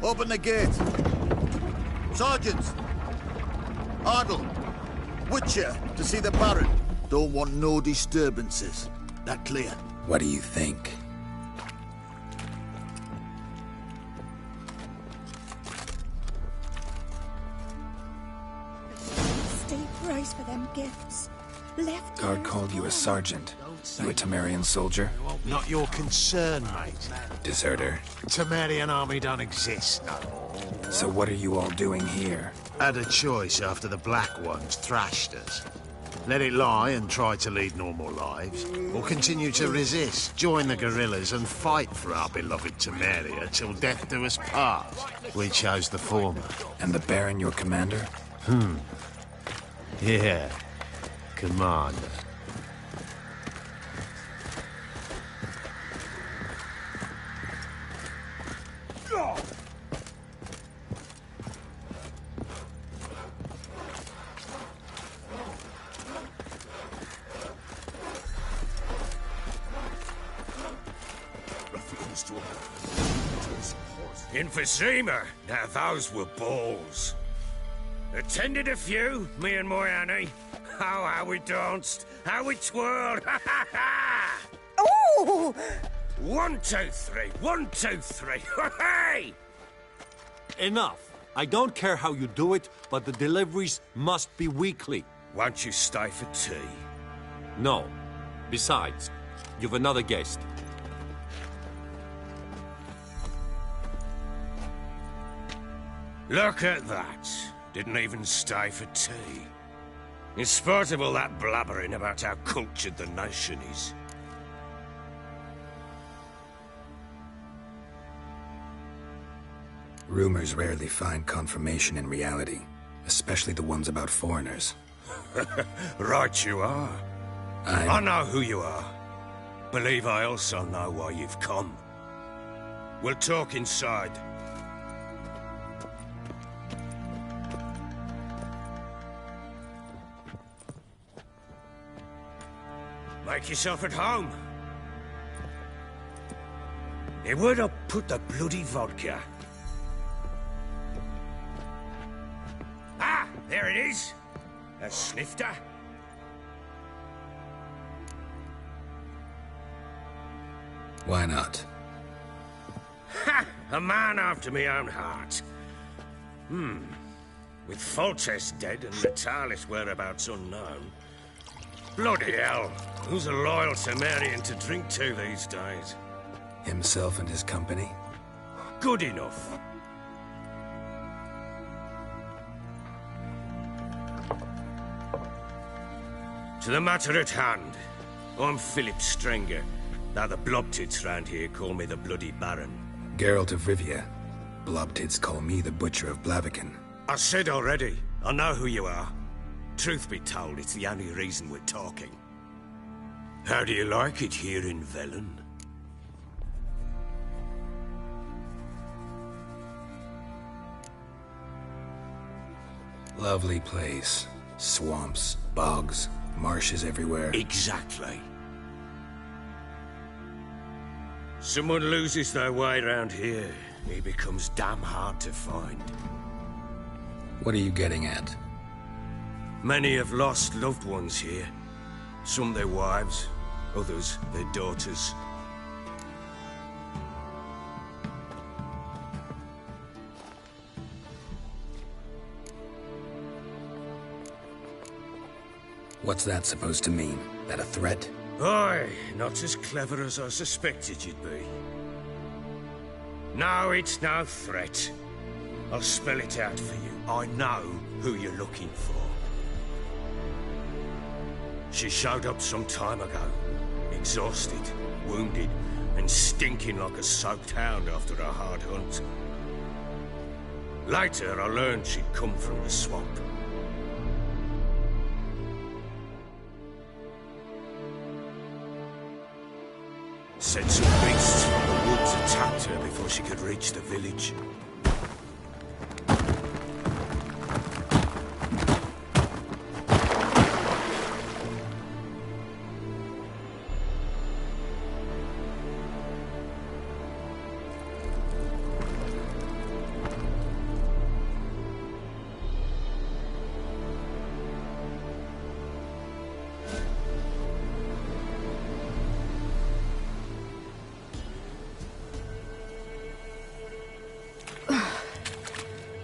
Open the gate. Sergeant! Ardle! Witcher, to see the Baron. Don't want no disturbances. That clear? What do you think? Steep price for them gifts. Left. Guard called you a sergeant. You a Temerian soldier? Not your concern, mate. Deserter. Temerian army don't exist, no. So what are you all doing here? Had a choice after the Black Ones thrashed us. Let it lie and try to lead normal lives, or continue to resist, join the guerrillas and fight for our beloved Temeria till death do us part. We chose the former. And the Baron your commander? Yeah. Commander. Emphysema. Now those were balls. Attended a few, me and my Annie. Oh, how we danced, how we twirled. Ha ha ha! Oh! 1, 2, 3. 1, 2, 3. Hey! Enough. I don't care how you do it, but the deliveries must be weekly. Won't you stay for tea? No. Besides, you've another guest. Look at that. Didn't even stay for tea. In spite of all that blabbering about how cultured the nation is. Rumors rarely find confirmation in reality, especially the ones about foreigners. Right you are. I know who you are. Believe I also know why you've come. We'll talk inside. Make yourself at home. Hey, where'd I put the bloody vodka? Ah, there it is. A snifter. Why not? Ha! A man after my own heart. With Foltest dead and Natalis whereabouts unknown. Bloody hell. Who's a loyal Temerian to drink to these days? Himself and his company? Good enough. To the matter at hand. I'm Philip Strenger. Now the Blobtits round here call me the Bloody Baron. Geralt of Rivia. Blobtits call me the Butcher of Blaviken. I said already, I know who you are. Truth be told, it's the only reason we're talking. How do you like it here in Velen? Lovely place. Swamps, bogs, marshes everywhere. Exactly. Someone loses their way around here, he becomes damn hard to find. What are you getting at? Many have lost loved ones here. Some their wives, others their daughters. What's that supposed to mean? That a threat? Aye, not as clever as I suspected you'd be. No, it's no threat. I'll spell it out for you. I know who you're looking for. She showed up some time ago, exhausted, wounded, and stinking like a soaked hound after a hard hunt. Later, I learned she'd come from the swamp. Said some beasts from the woods attacked her before she could reach the village.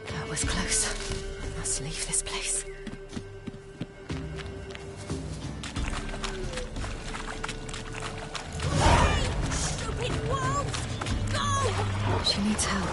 That was close. I must leave this place. Stupid wolves! Go! She needs help.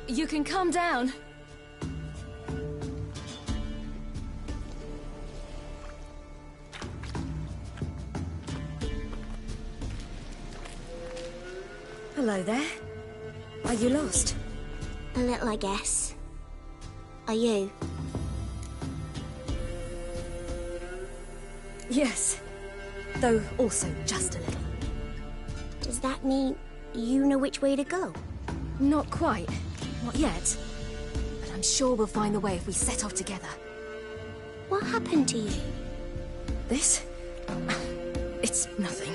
You can calm down. Hello there. Are you lost? A little, I guess. Are you? Yes. Though also just a little. Does that mean you know which way to go? Not quite. Not yet. But I'm sure we'll find the way if we set off together. What happened to you? This? It's nothing.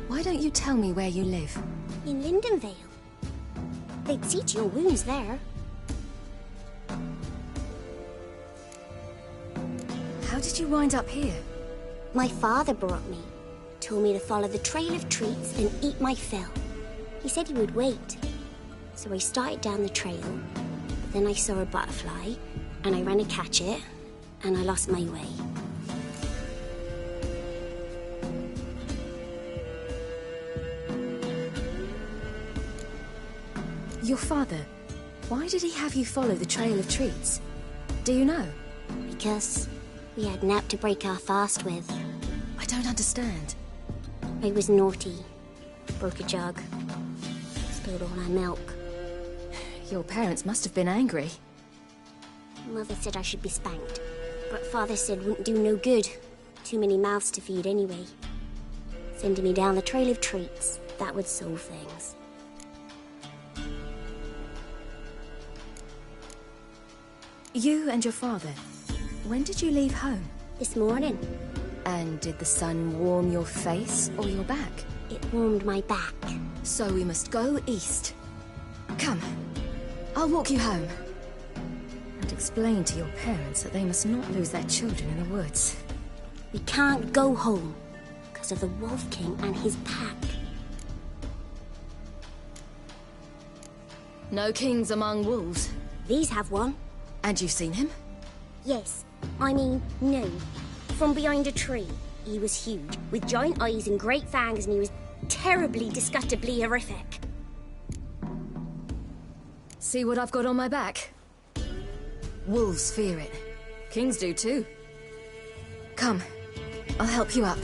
Why don't you tell me where you live? In Lindenvale. They'd see to your wounds there. How did you wind up here? My father brought me. Told me to follow the trail of treats and eat my fill. He said he would wait. So I started down the trail, but then I saw a butterfly, and I ran to catch it, and I lost my way. Your father, why did he have you follow the trail of treats? Do you know? Because we had nap to break our fast with. I don't understand. I was naughty. Broke a jug. Spilled all our milk. Your parents must have been angry. Mother said I should be spanked. But Father said wouldn't do no good. Too many mouths to feed anyway. Sending me down the trail of treats, that would solve things. You and your father, when did you leave home? This morning. And did the sun warm your face or your back? It warmed my back. So we must go east. Come, I'll walk you home. And explain to your parents that they must not lose their children in the woods. We can't go home because of the Wolf King and his pack. No kings among wolves. These have one. And you've seen him? Yes. I mean, no. From behind a tree. He was huge, with giant eyes and great fangs, and he was terribly, disgustingly horrific. See what I've got on my back? Wolves fear it. Kings do too. Come, I'll help you up.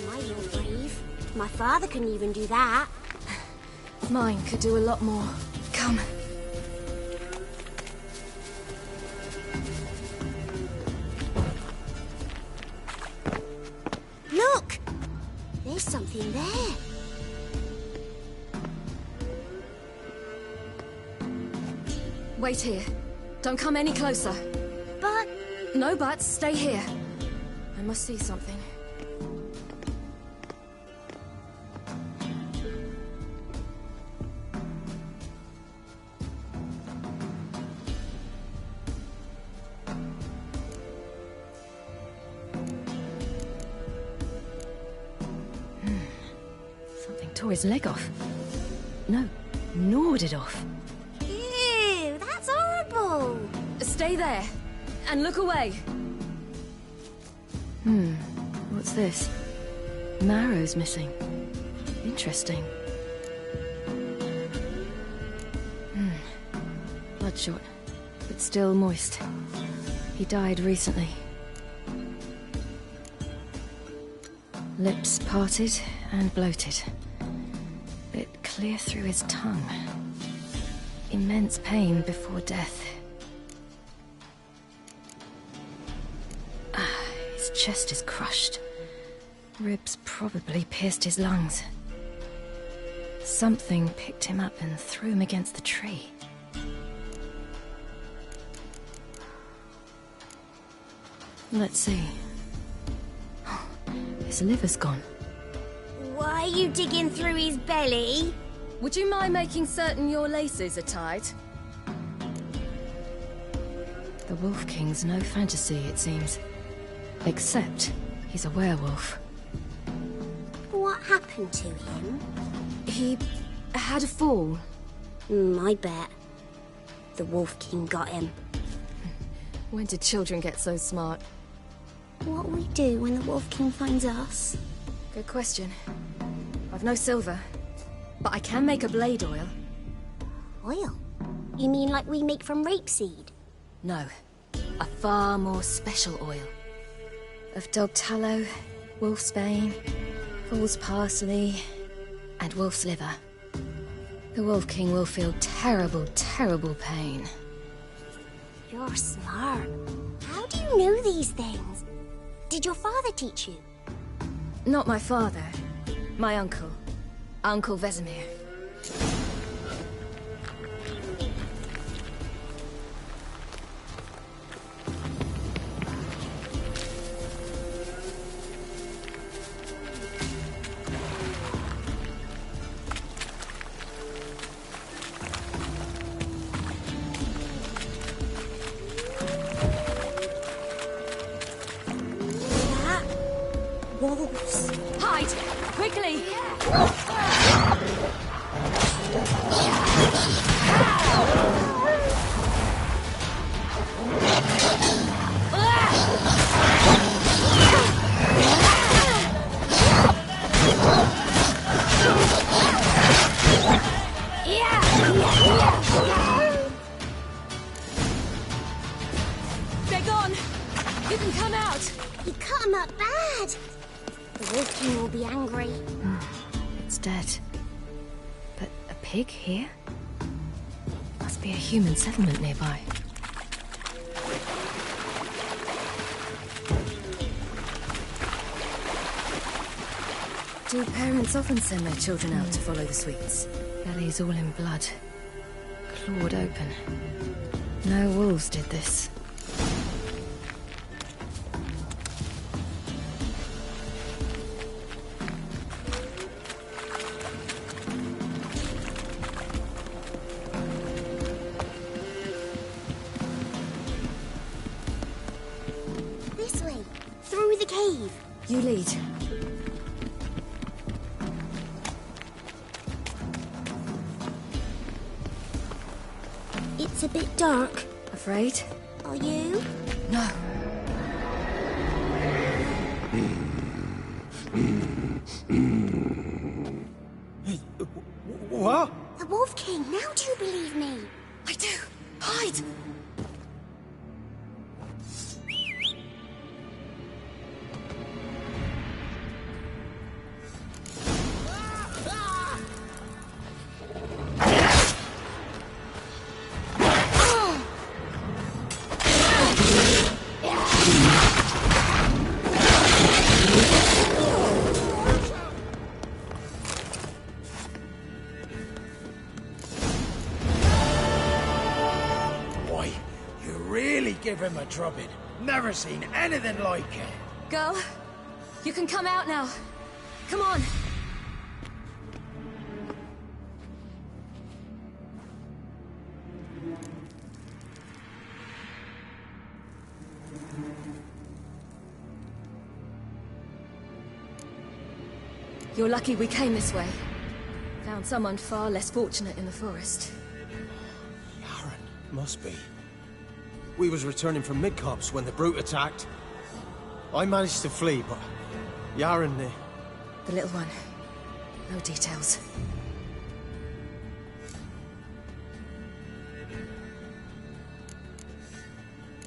My little brave. My father couldn't even do that. Mine could do a lot more. Come. Look! There's something there. Wait here. Don't come any closer. But... No buts. Stay here. I must see something. Something tore his leg off. No, gnawed it off. Ew, that's horrible. Stay there, and look away. What's this? Marrow's missing. Interesting. Bloodshot, but still moist. He died recently. Lips parted and bloated. Bit clear through his tongue. Immense pain before death. His chest is crushed. Ribs probably pierced his lungs. Something picked him up and threw him against the tree. Let's see. His liver's gone. Why are you digging through his belly? Would you mind making certain your laces are tied? The Wolf King's no fantasy, it seems. Except he's a werewolf. What happened to him? He had a fall. I bet. The Wolf King got him. When did children get so smart? What'll we do when the Wolf King finds us? Good question. I've no silver, but I can make a blade oil. Oil? You mean like we make from rapeseed? No, a far more special oil. Of dog tallow, wolf's bane, fool's parsley, and wolf's liver. The Wolf King will feel terrible, terrible pain. You're smart. How do you know these things? Did your father teach you? Not my father. My uncle. Uncle Vesemir. Wolves. Hide! Quickly! They're gone! You can come out! You cut him up bad! The Wolf King will be angry. It's dead. But a pig here? Must be a human settlement nearby. Do parents often send their children out to follow the sweets? Bellies all in blood. Clawed open. No wolves did this. This way, through the cave. You lead. It's a bit dark. Afraid? Are you? No. What? The Wolf King, now do you believe me? I do. Hide! give him a drubbing. Never seen anything like it. Girl, you can come out now. Come on. You're lucky we came this way. Found someone far less fortunate in the forest. Must be. We was returning from Midcops when the brute attacked. I managed to flee, but Yaren... The little one. No details.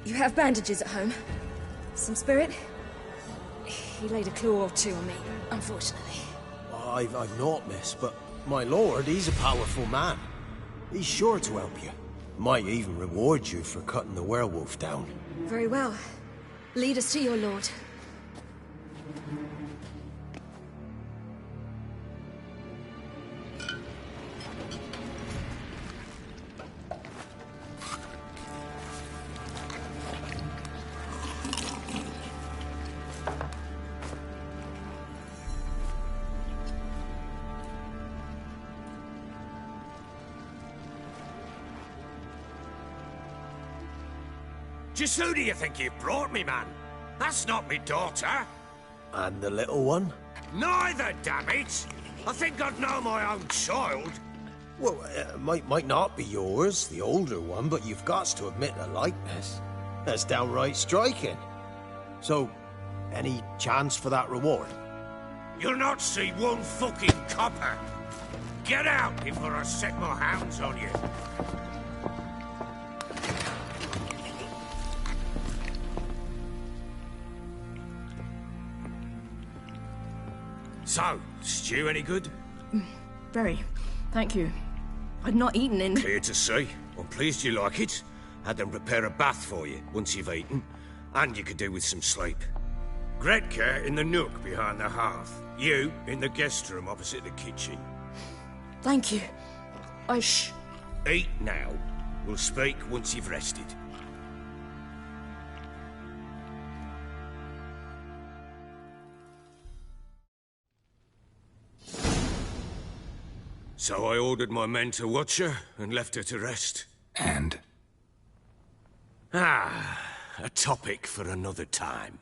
You have bandages at home? Some spirit? He laid a claw or two on me, unfortunately. I've not, miss, but my lord, he's a powerful man. He's sure to help you. Might even reward you for cutting the werewolf down. Very well. Lead us to your lord. Just who do you think you brought me, man? That's not me daughter. And the little one? Neither, damn it! I think I'd know my own child. Well, might not be yours, the older one, but you've got to admit the likeness. That's downright striking. So, any chance for that reward? You'll not see one fucking copper. Get out before I set my hounds on you. So, stew any good? Very. Thank you. I'd not eaten in... Clear to see. I'm pleased you like it. Had them prepare a bath for you once you've eaten. And you could do with some sleep. Gretka in the nook behind the hearth. You in the guest room opposite the kitchen. Thank you. Eat now. We'll speak once you've rested. So I ordered my men to watch her and left her to rest. And? A topic for another time.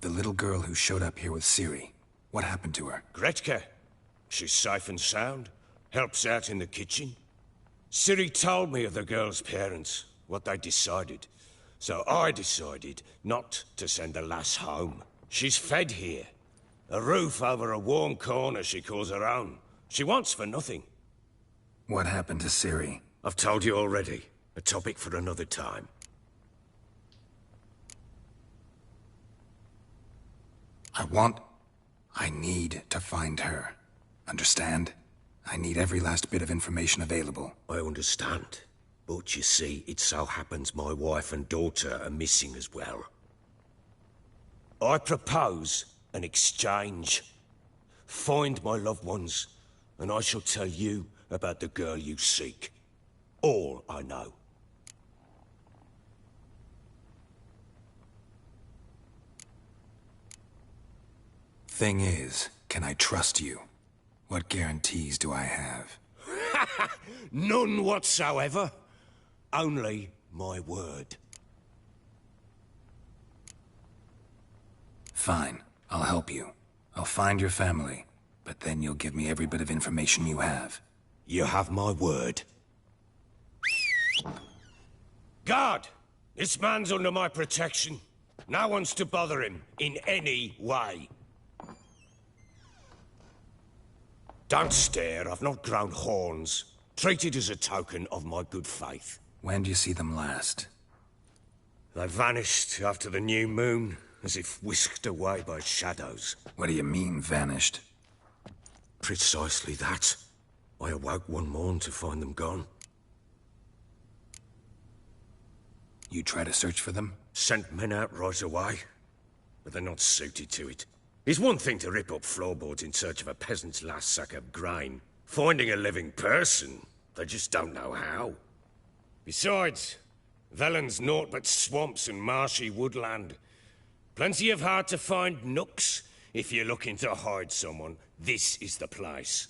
The little girl who showed up here with Ciri. What happened to her? Gretka. She's safe and sound. Helps out in the kitchen. Ciri told me of the girl's parents, what they decided. So I decided not to send the lass home. She's fed here. A roof over a warm corner she calls her own. She wants for nothing. What happened to Ciri? I've told you already. A topic for another time. I need to find her. Understand? I need every last bit of information available. I understand. But you see, it so happens my wife and daughter are missing as well. I propose an exchange. Find my loved ones, and I shall tell you about the girl you seek. All I know. Thing is, can I trust you? What guarantees do I have? None whatsoever. Only my word. Fine. I'll help you. I'll find your family. But then you'll give me every bit of information you have. You have my word. Guard! This man's under my protection. No one's to bother him in any way. Don't stare, I've not grown horns. Treat it as a token of my good faith. When do you see them last? They vanished after the new moon, as if whisked away by shadows. What do you mean, vanished? Precisely that. I awoke one morn to find them gone. You try to search for them? Sent men out right away, but they're not suited to it. It's one thing to rip up floorboards in search of a peasant's last sack of grain, Finding a living person, they just don't know how. Besides, Velen's naught but swamps and marshy woodland. Plenty of hard-to-find nooks. If you're looking to hide someone, this is the place.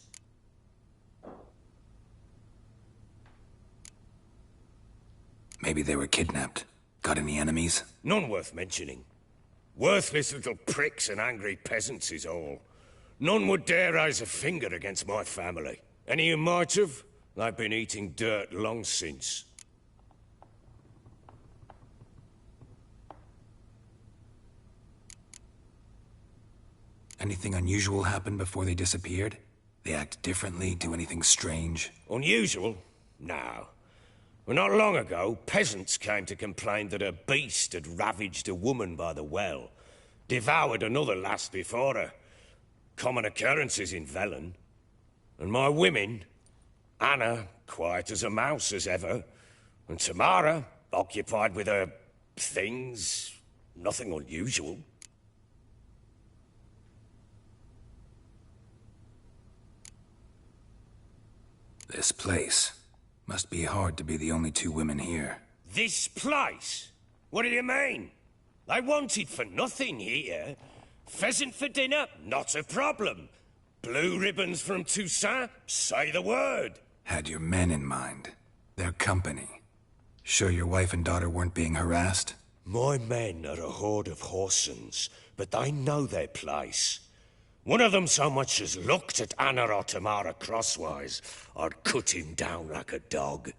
Maybe they were kidnapped. Got any enemies? None worth mentioning. Worthless little pricks and angry peasants is all. None would dare raise a finger against my family. Any who might have, they've been eating dirt long since. Anything unusual happen before they disappeared? They act differently, do anything strange? Unusual? No. Well, not long ago, peasants came to complain that a beast had ravaged a woman by the well. Devoured another lass before her. Common occurrences in Velen. And my women, Anna, quiet as a mouse as ever, and Tamara, occupied with her things, nothing unusual. This place. Must be hard to be the only two women here. This place? What do you mean? They wanted for nothing here. Pheasant for dinner? Not a problem. Blue ribbons from Toussaint? Say the word. Had your men in mind. Their company. Sure your wife and daughter weren't being harassed? My men are a horde of whoresons, but they know their place. One of them so much as looked at Anna or Tamara crosswise, I'd cut him down like a dog.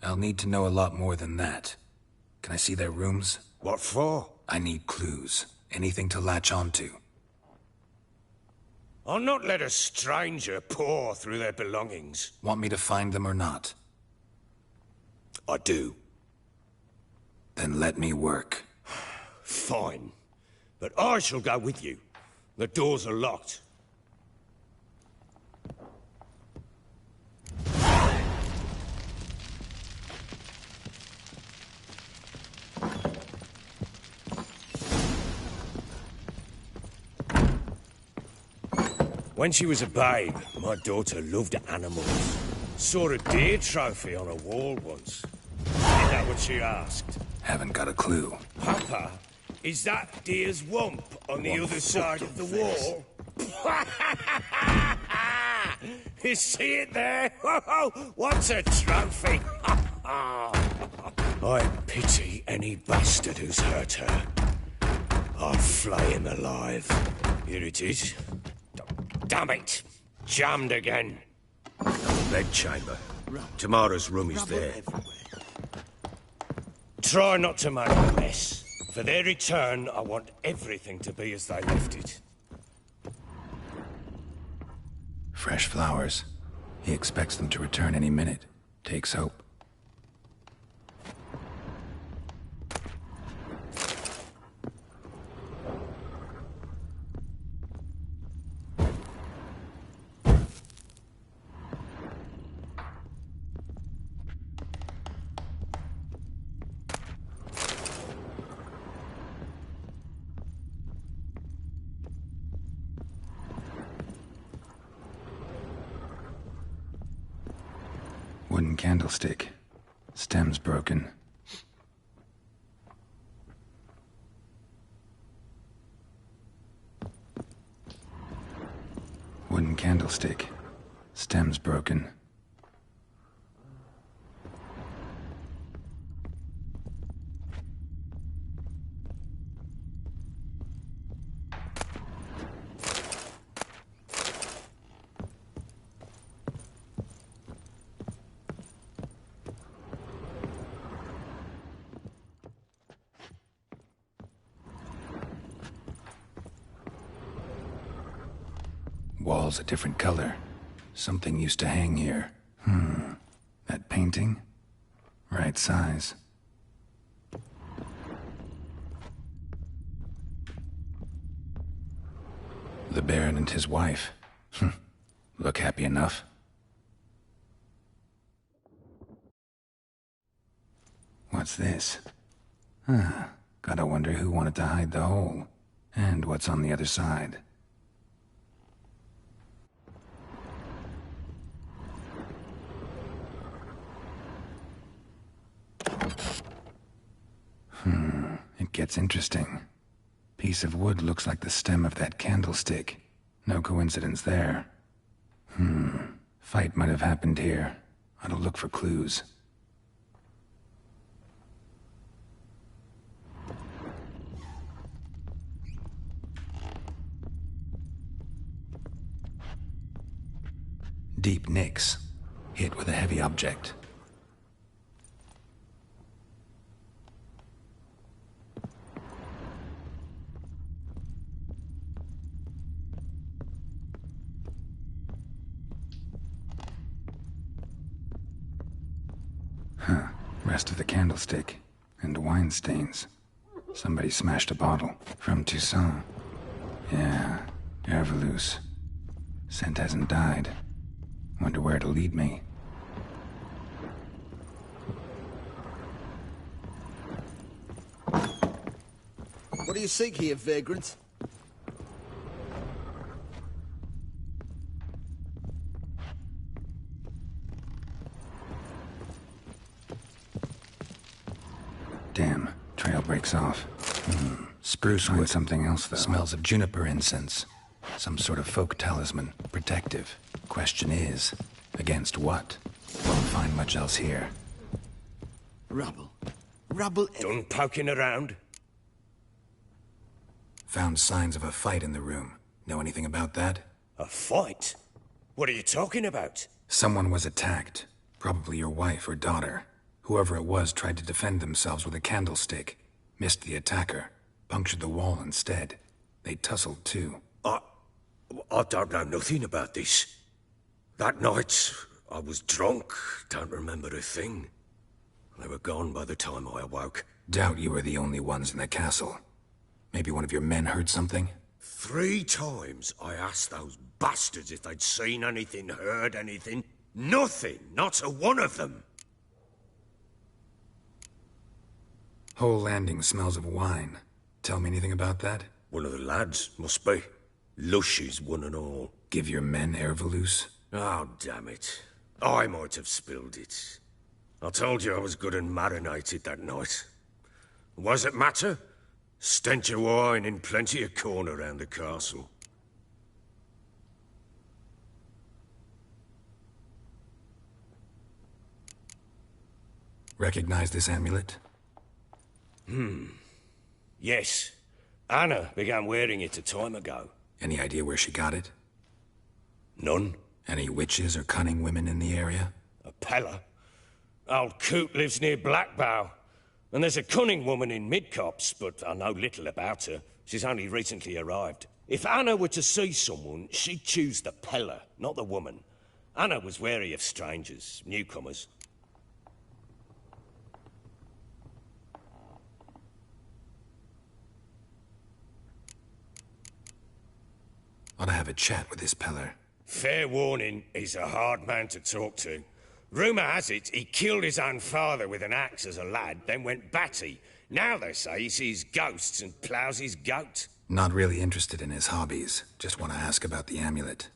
I'll need to know a lot more than that. Can I see their rooms? What for? I need clues. Anything to latch onto. I'll not let a stranger pore through their belongings. Want me to find them or not? I do. Then let me work. Fine. But I shall go with you. The doors are locked. When she was a babe, my daughter loved animals. Saw a deer trophy on a wall once. Is that what she asked? Haven't got a clue. Papa, is that deer's wump on the other side of the wall? You see it there? What's a trophy? I pity any bastard who's hurt her. I'll flay him alive. Here it is. Damn it! Jammed again. Bedchamber. Tamara's room is there. Try not to make a mess. For their return, I want everything to be as they left it. Fresh flowers. He expects them to return any minute. Takes hope. Wooden candlestick. Stem's broken. Wooden candlestick. Stem's broken. Wall's a different color. Something used to hang here. That painting? Right size. The Baron and his wife. Look happy enough. What's this? Gotta wonder who wanted to hide the hole. And what's on the other side. gets interesting. Piece of wood looks like the stem of that candlestick. No coincidence there. Fight might have happened here. I'll look for clues. Deep nicks. Hit with a heavy object. Rest of the candlestick. And wine stains. Somebody smashed a bottle. From Toussaint. Yeah, Herveloos. Scent hasn't died. Wonder where it'll lead me. What do you seek here, vagrant? Damn, trail breaks off. Spruce wood. Something else, though. Smells of juniper incense. Some sort of folk talisman. Protective. Question is, against what? Won't find much else here. Rubble. Rubble. Done poking around? Found signs of a fight in the room. Know anything about that? A fight? What are you talking about? Someone was attacked. Probably your wife or daughter. Whoever it was tried to defend themselves with a candlestick. Missed the attacker. Punctured the wall instead. They tussled too. I don't know nothing about this. That night, I was drunk. Don't remember a thing. They were gone by the time I awoke. Doubt you were the only ones in the castle. Maybe one of your men heard something? 3 times I asked those bastards if they'd seen anything, heard anything. Nothing. Not a one of them. Whole landing smells of wine. Tell me anything about that? One of the lads, must be. Lushes, one and all. Give your men Herveloos? Oh, damn it. I might have spilled it. I told you I was good and marinated that night. What does it matter? Stench of wine in plenty of corn around the castle. Recognize this amulet? Yes. Anna began wearing it a time ago. Any idea where she got it? None. Any witches or cunning women in the area? A Pella. Old Coot lives near Blackbow. And there's a cunning woman in Midcopse, but I know little about her. She's only recently arrived. If Anna were to see someone, she'd choose the Pella, not the woman. Anna was wary of strangers, newcomers. Ought to have a chat with this Peller. Fair warning, he's a hard man to talk to. Rumour has it he killed his own father with an axe as a lad, then went batty. Now they say he sees ghosts and ploughs his goat. Not really interested in his hobbies. Just want to ask about the amulet.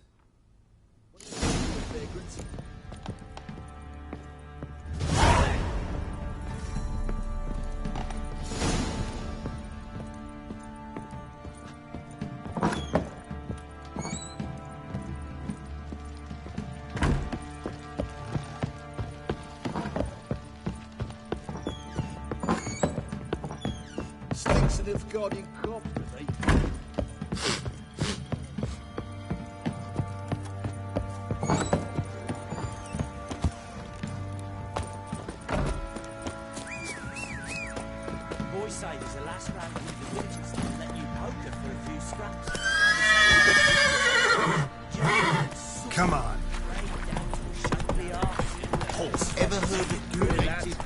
Guardian cop, Boys say there's a last round with the witches that let you poker for a few scraps. Come on. Horse. Ever heard it created?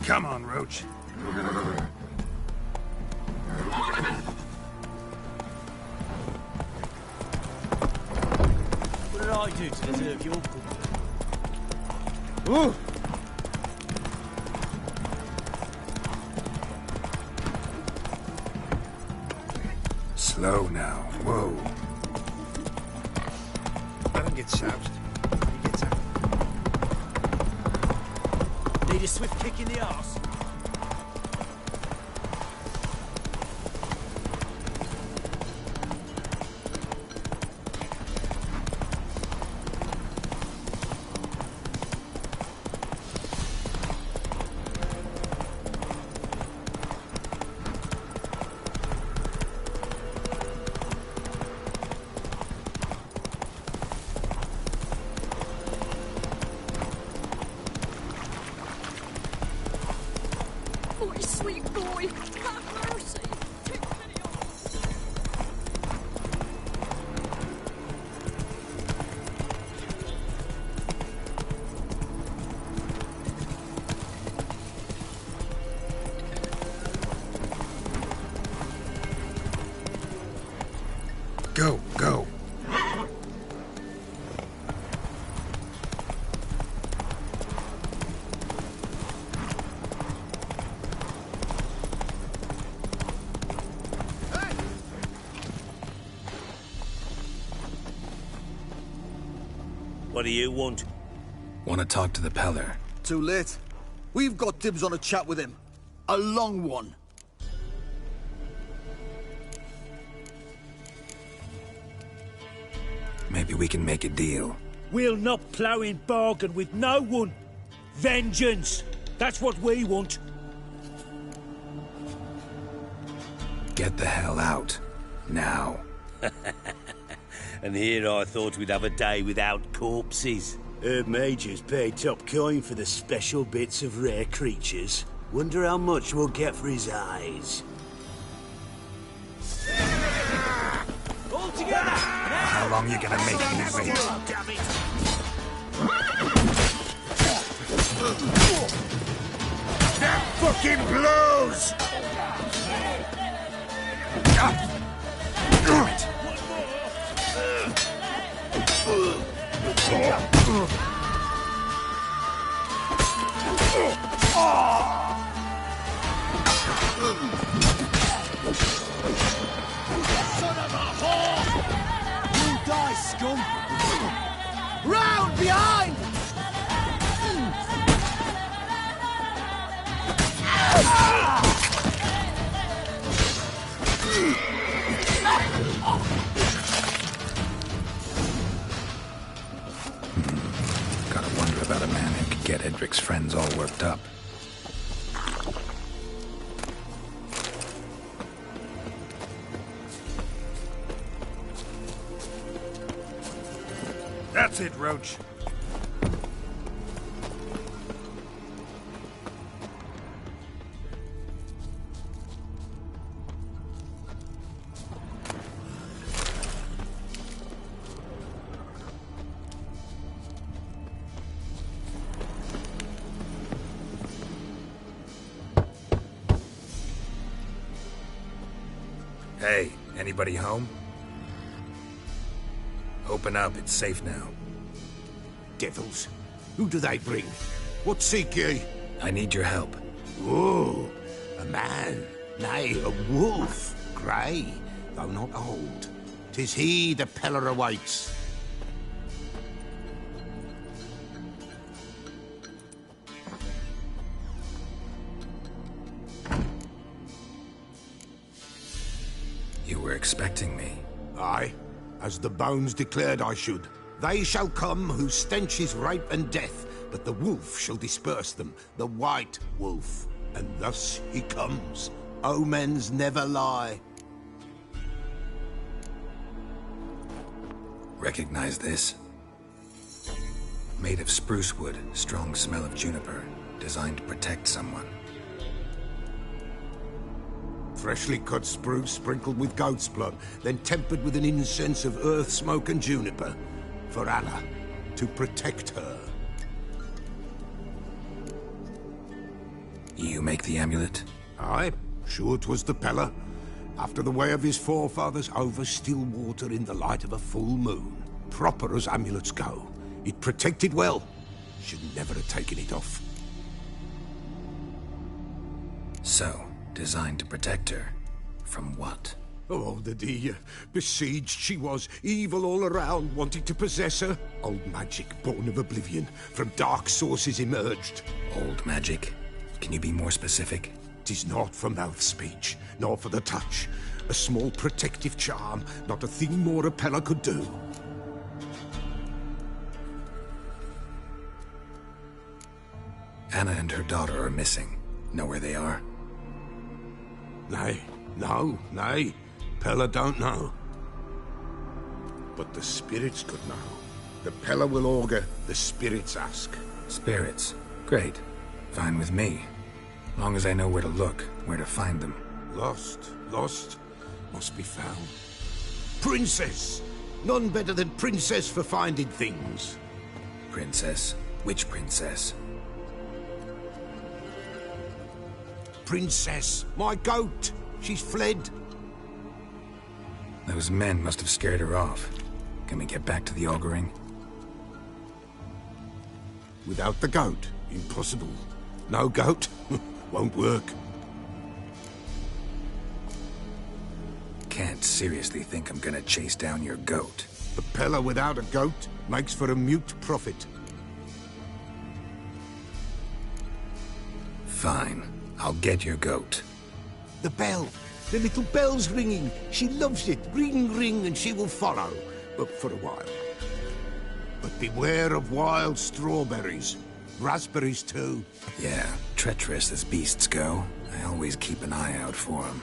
Come on, Roach. What did I do to deserve your company? Ooh! Slow now. Whoa. can't get soused. He gets out. Need a swift kick in the arse. My sweet boy, have mercy. Take pity on us. Go, go. What do you want? Want to talk to the Peller. Too late. We've got dibs on a chat with him. A long one. Maybe we can make a deal. We'll not plough in bargain with no one. Vengeance. That's what we want. Get the hell out. Now. And here I thought we'd have a day without corpses. Herb Major's paid top coin for the special bits of rare creatures. Wonder how much we'll get for his eyes. All together! How long you gonna make me wait? That fucking blows! Damn it! Son of a whore! You die, scum! Round behind! Gotta wonder about a man who could get Edric's friends all worked up. That's it, Roach. Hey, anybody home? Open up, it's safe now. Devils. Who do they bring? What seek ye? I need your help. Oh, a man. Nay, a wolf. Grey, though not old. 'Tis he the Peller awaits. You were expecting me. Aye, as the bones declared I should. They shall come whose stench is rape and death, but the wolf shall disperse them, the white wolf. And thus he comes. Omens never lie. Recognize this? Made of spruce wood, strong smell of juniper, designed to protect someone. Freshly cut spruce sprinkled with goat's blood, then tempered with an incense of earth, smoke and juniper. For Anna, to protect her. You make the amulet? Aye, sure 'twas the Peller. After the way of his forefathers, over still water in the light of a full moon. Proper as amulets go. It protected well. Should never have taken it off. So, designed to protect her. From what? Oh, the besieged she was, evil all around, wanting to possess her. Old magic, born of oblivion, from dark sources emerged. Old magic? Can you be more specific? 'Tis not for mouth speech, nor for the touch. A small protective charm, not a thing more Apella could do. Anna and her daughter are missing. Know where they are? Nay, Pella don't know. But the spirits could know. The Pella will augur, the spirits ask. Spirits? Great. Fine with me. Long as I know where to look, where to find them. Lost, must be found. Princess! None better than Princess for finding things. Princess? Which princess? Princess, my goat! She's fled. Those men must have scared her off. Can we get back to the auguring? Without the goat, impossible. No goat, won't work. Can't seriously think I'm gonna chase down your goat. The Pella without a goat makes for a mute prophet. Fine. I'll get your goat. The bell! The little bell's ringing. She loves it. Ring, ring, and she will follow. But for a while. But beware of wild strawberries. Raspberries, too. Yeah, treacherous as beasts go. I always keep an eye out for them.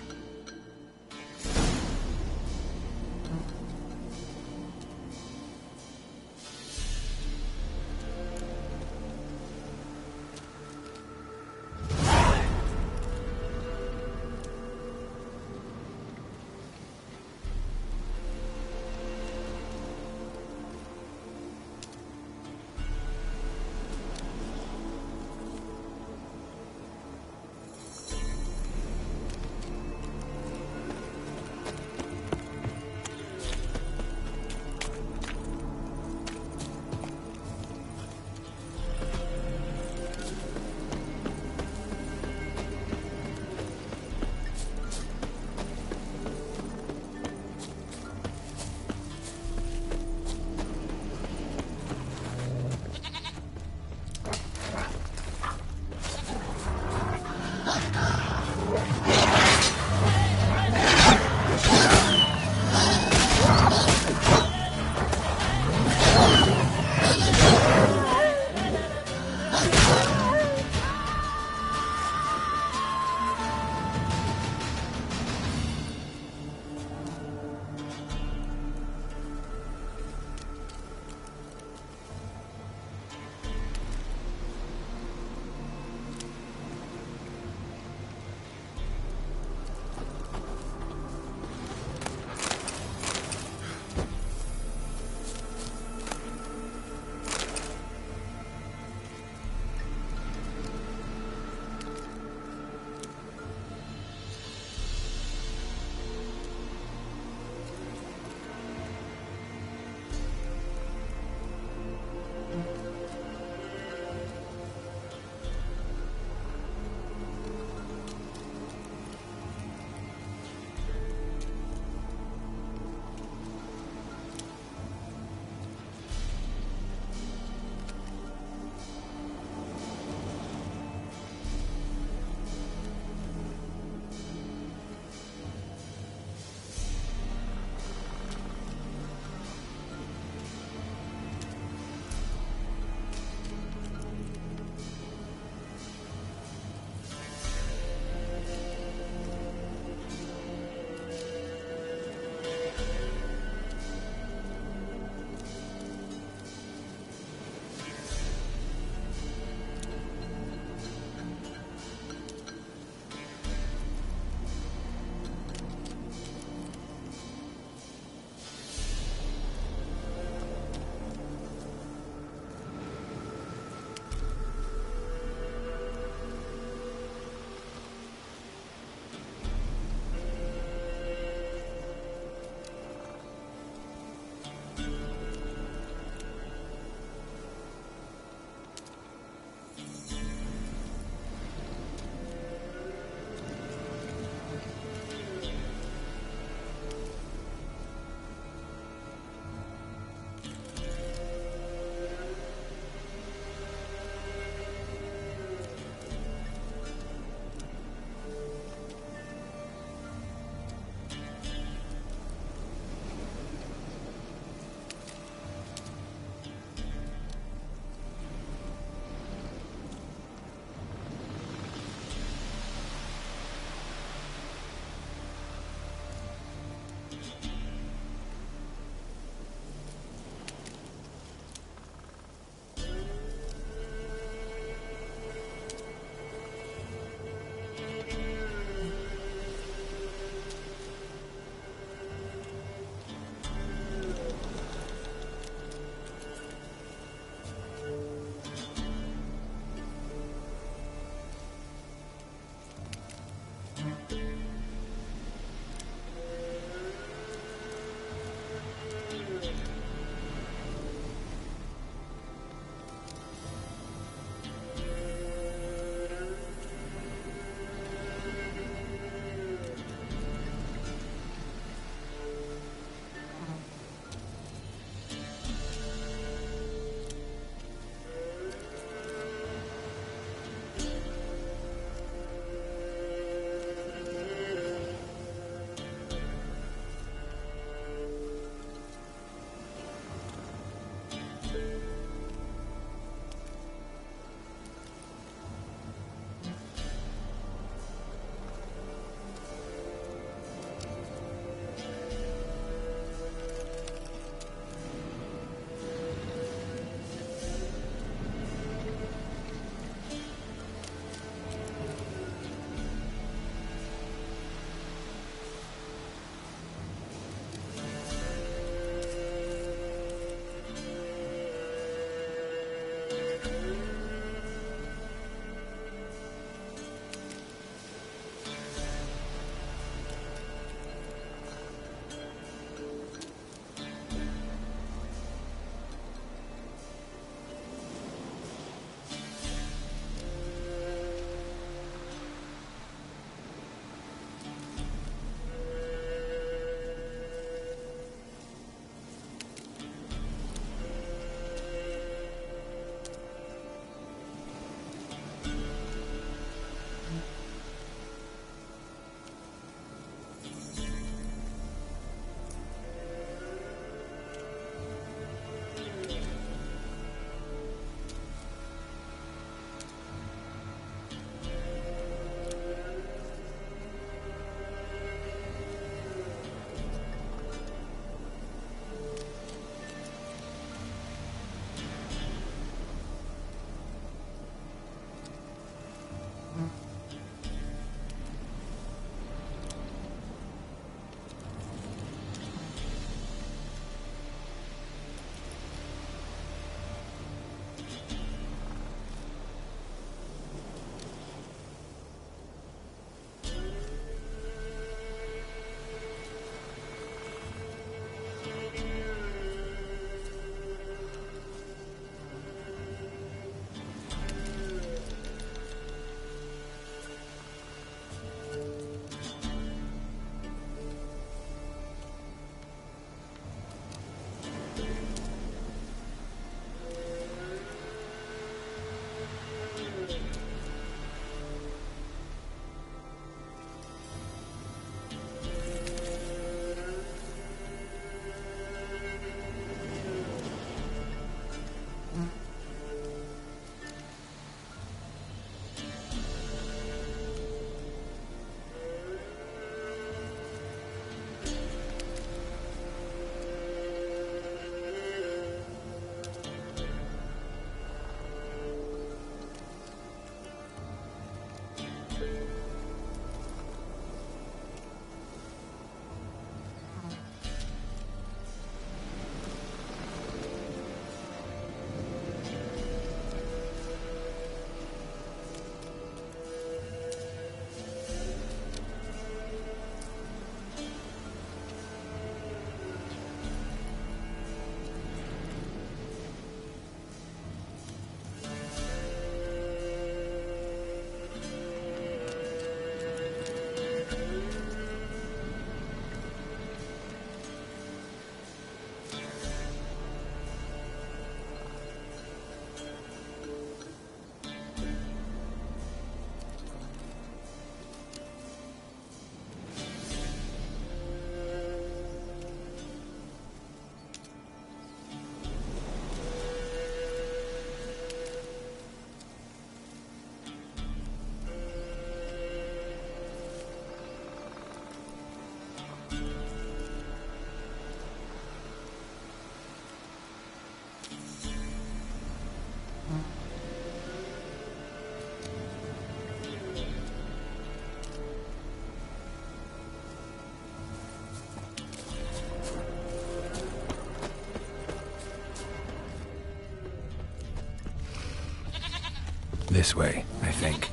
This way, I think.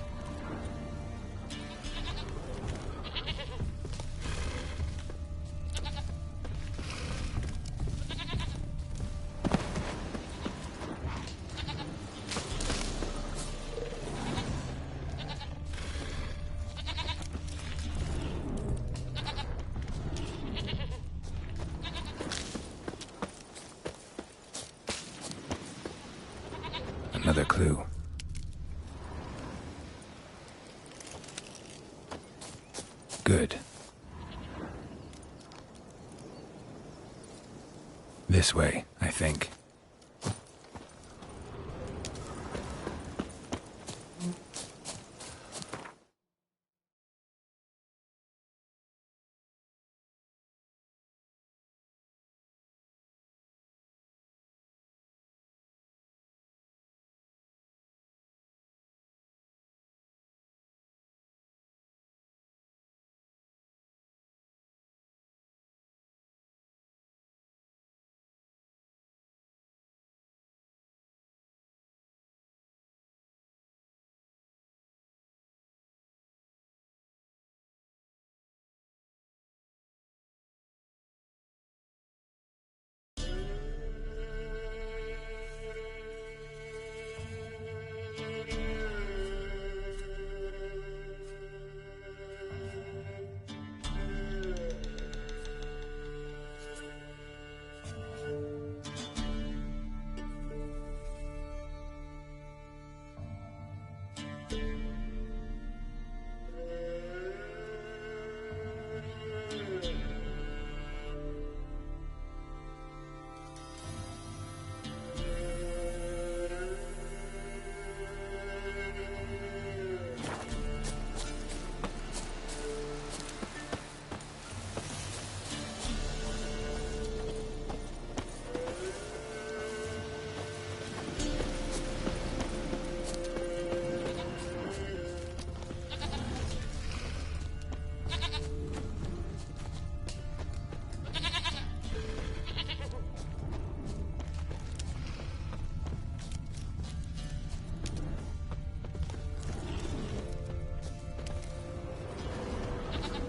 Another clue. Good. This way, I think.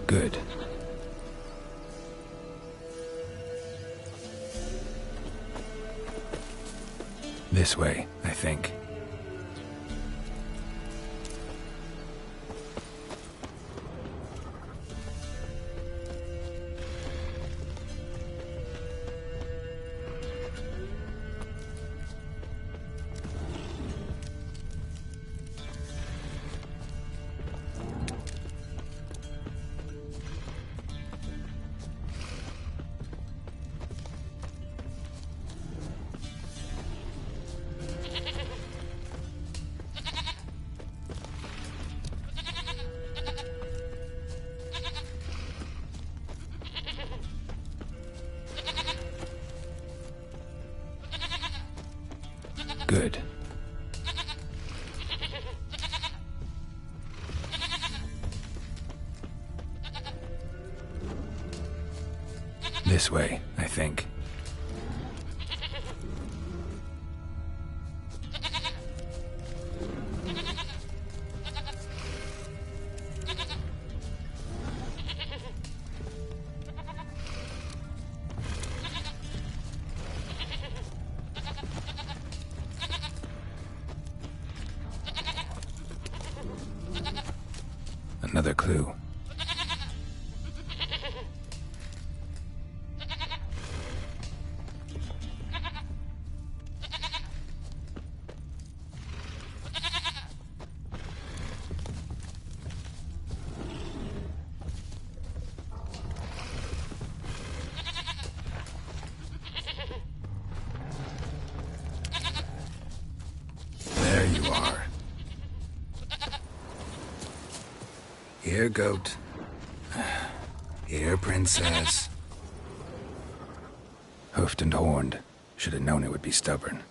Good. This way, I think. Good. This way, I think. Another clue. There you are. Here, goat. Here, princess. Hoofed and horned. Should have known it would be stubborn.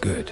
Good.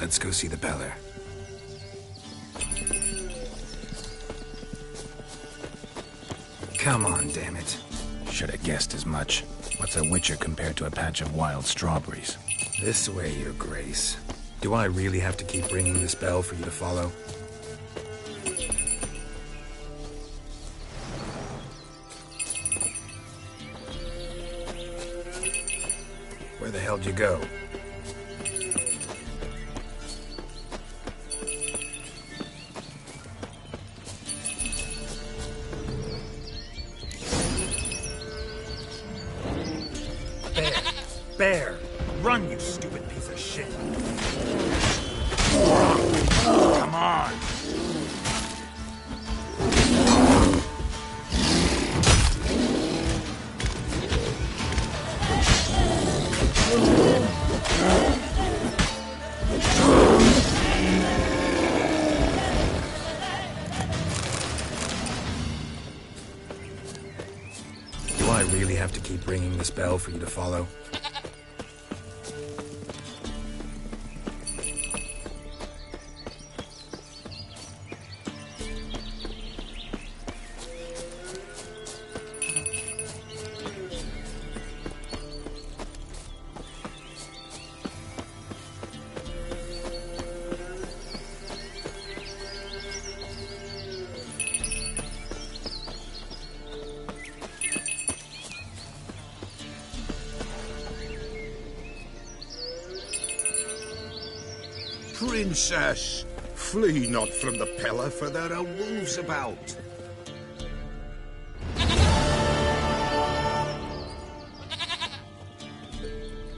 Let's go see the Peller. Come on, damn it. Should have guessed as much. What's a witcher compared to a patch of wild strawberries? This way, Your Grace. Do I really have to keep ringing this bell for you to follow? Where the hell'd you go? Bear! Run, you stupid piece of shit! Come on! Do I really have to keep ringing this bell for you to follow? Princess, flee not from the Peller, for there are wolves about.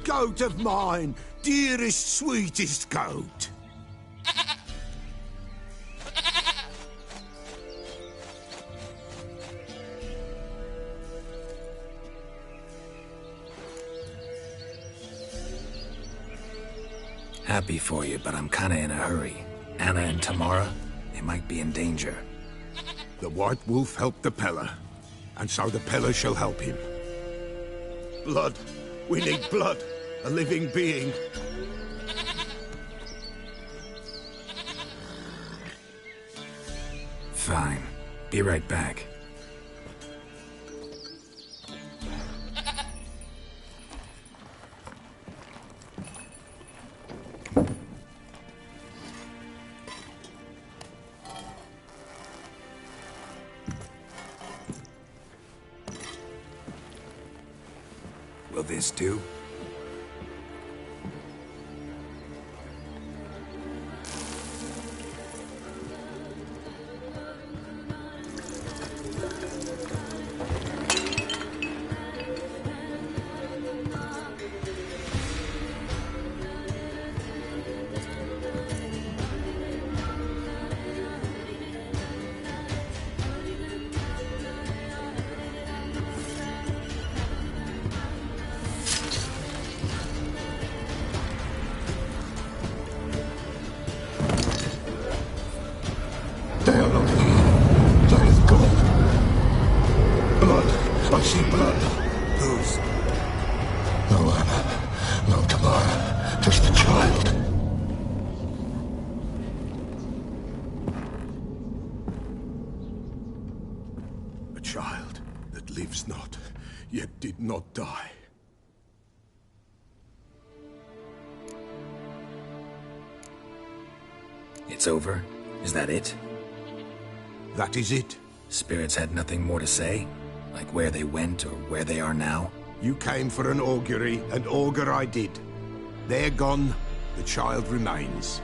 Goat of mine, dearest, sweetest goat. Happy for you, but I'm kinda in a hurry. Anna and Tamara, they might be in danger. The White Wolf helped the Peller, and so the Peller shall help him. Blood. We need blood. A living being. Fine. Be right back. Will this do? I see blood. Whose? No Anna, no Tamara, just the child. A child that lives not, yet did not die. It's over? Is that it? That is it. Spirits had nothing more to say? Like where they went or where they are now? You came for an augury, and augur I did. They're gone, the child remains.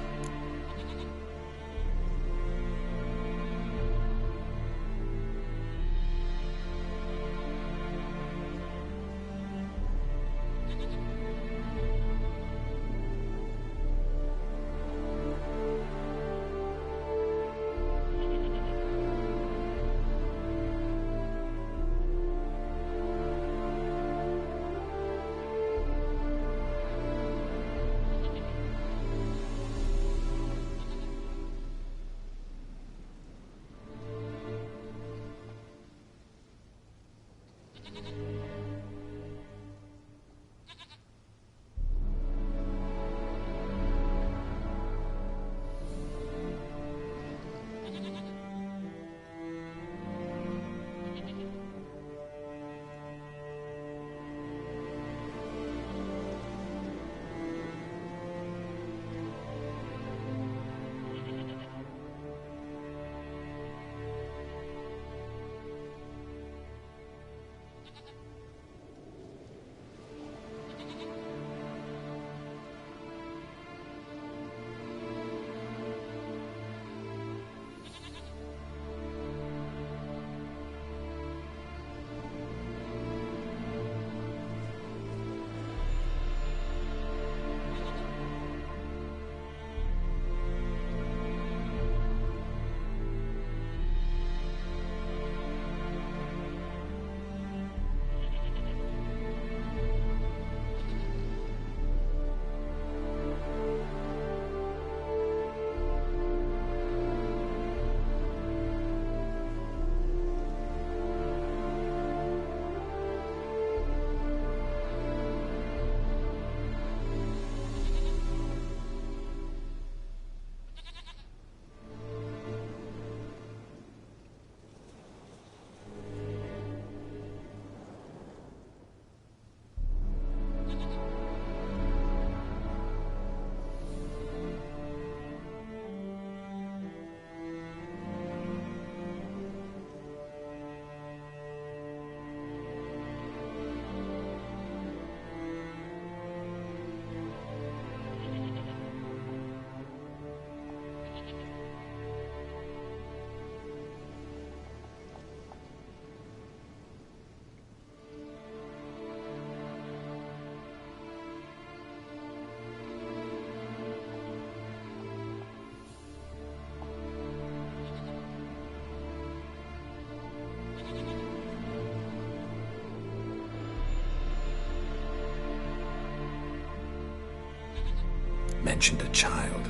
mentioned a child.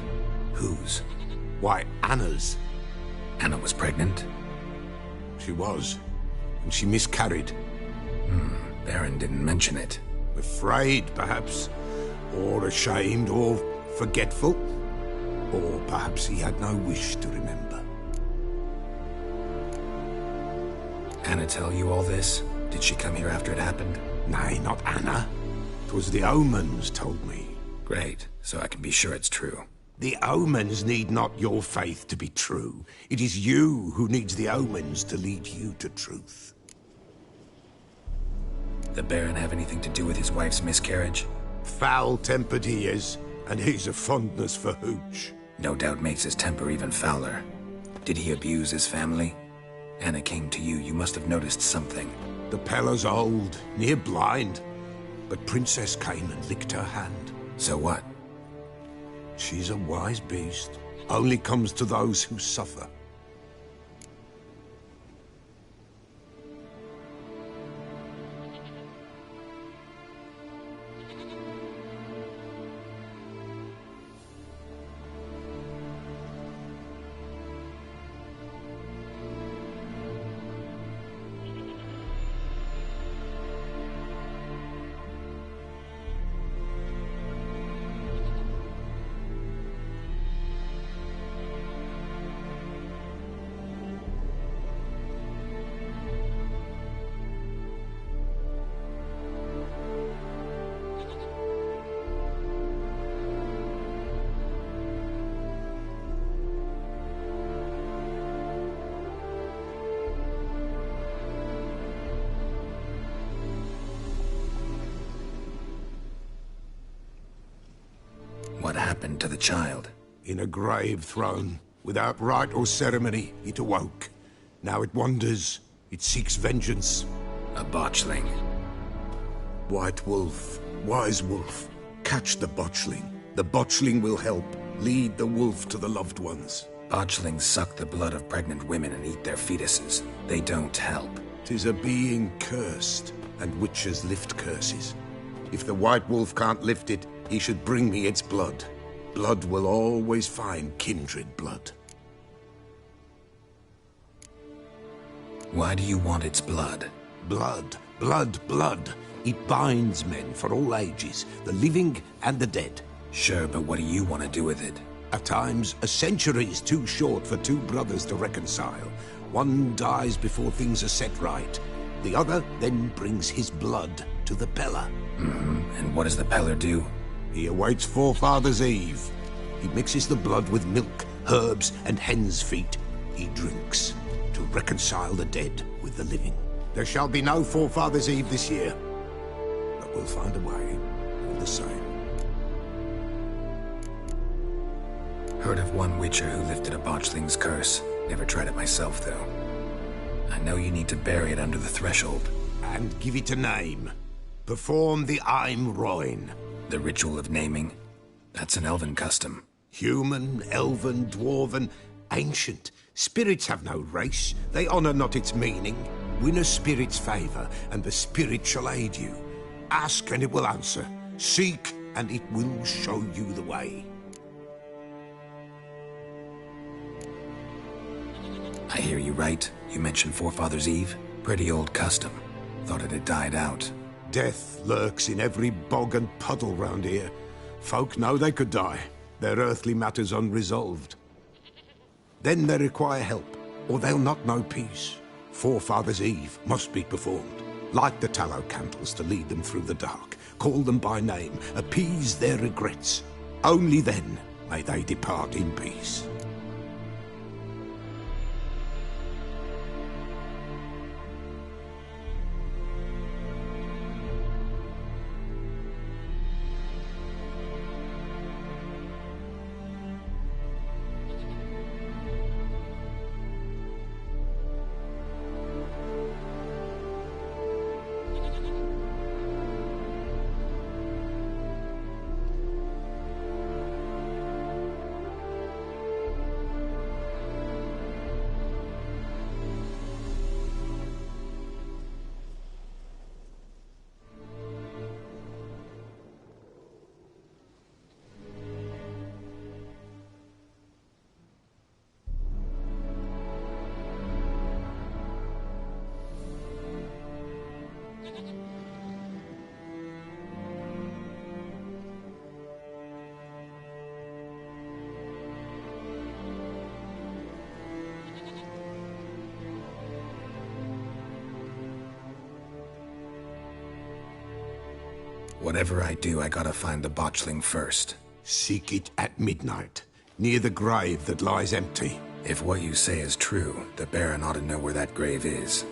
Whose? Why, Anna's. Anna was pregnant? She was, and she miscarried. Baron didn't mention it. Afraid, perhaps, or ashamed, or forgetful. Or perhaps he had no wish to remember. Anna tell you all this? Did she come here after it happened? Nay, not Anna. 'Twas the omens told me. Great, so I can be sure it's true. The omens need not your faith to be true. It is you who needs the omens to lead you to truth. The Baron have anything to do with his wife's miscarriage? Foul-tempered he is, and he's a fondness for hooch. No doubt makes his temper even fouler. Did he abuse his family? Anna came to you, you must have noticed something. The Pella's old, near blind, but Princess came and licked her hand. So what? She's a wise beast. Only comes to those who suffer. What happened to the child? In a grave thrown. Without rite or ceremony, it awoke. Now it wanders. It seeks vengeance. A botchling. White wolf, wise wolf, catch the botchling. The botchling will help. Lead the wolf to the loved ones. Botchlings suck the blood of pregnant women and eat their fetuses. They don't help. 'Tis a being cursed, and witches lift curses. If the white wolf can't lift it, he should bring me its blood. Blood will always find kindred blood. Why do you want its blood? Blood, blood, blood. It binds men for all ages, the living and the dead. Sure, but what do you want to do with it? At times, a century is too short for two brothers to reconcile. One dies before things are set right. The other then brings his blood to the Pella. And what does the Peller do? He awaits Forefathers' Eve. He mixes the blood with milk, herbs, and hen's feet. He drinks to reconcile the dead with the living. There shall be no Forefathers' Eve this year, but we'll find a way, all the same. Heard of one witcher who lifted a botchling's curse. Never tried it myself, though. I know you need to bury it under the threshold. And give it a name. Perform the Aim Roin. The ritual of naming? That's an elven custom. Human, elven, dwarven, ancient. Spirits have no race. They honor not its meaning. Win a spirit's favor, and the spirit shall aid you. Ask, and it will answer. Seek, and it will show you the way. I hear you right. You mentioned Forefathers' Eve? Pretty old custom. Thought it had died out. Death lurks in every bog and puddle round here. Folk know they could die, their earthly matters unresolved. Then they require help, or they'll not know peace. Forefathers' Eve must be performed. Light the tallow candles to lead them through the dark. Call them by name, appease their regrets. Only then may they depart in peace. Whatever I do, I gotta find the botchling first. Seek it at midnight, near the grave that lies empty. If what you say is true, the Baron ought to know where that grave is.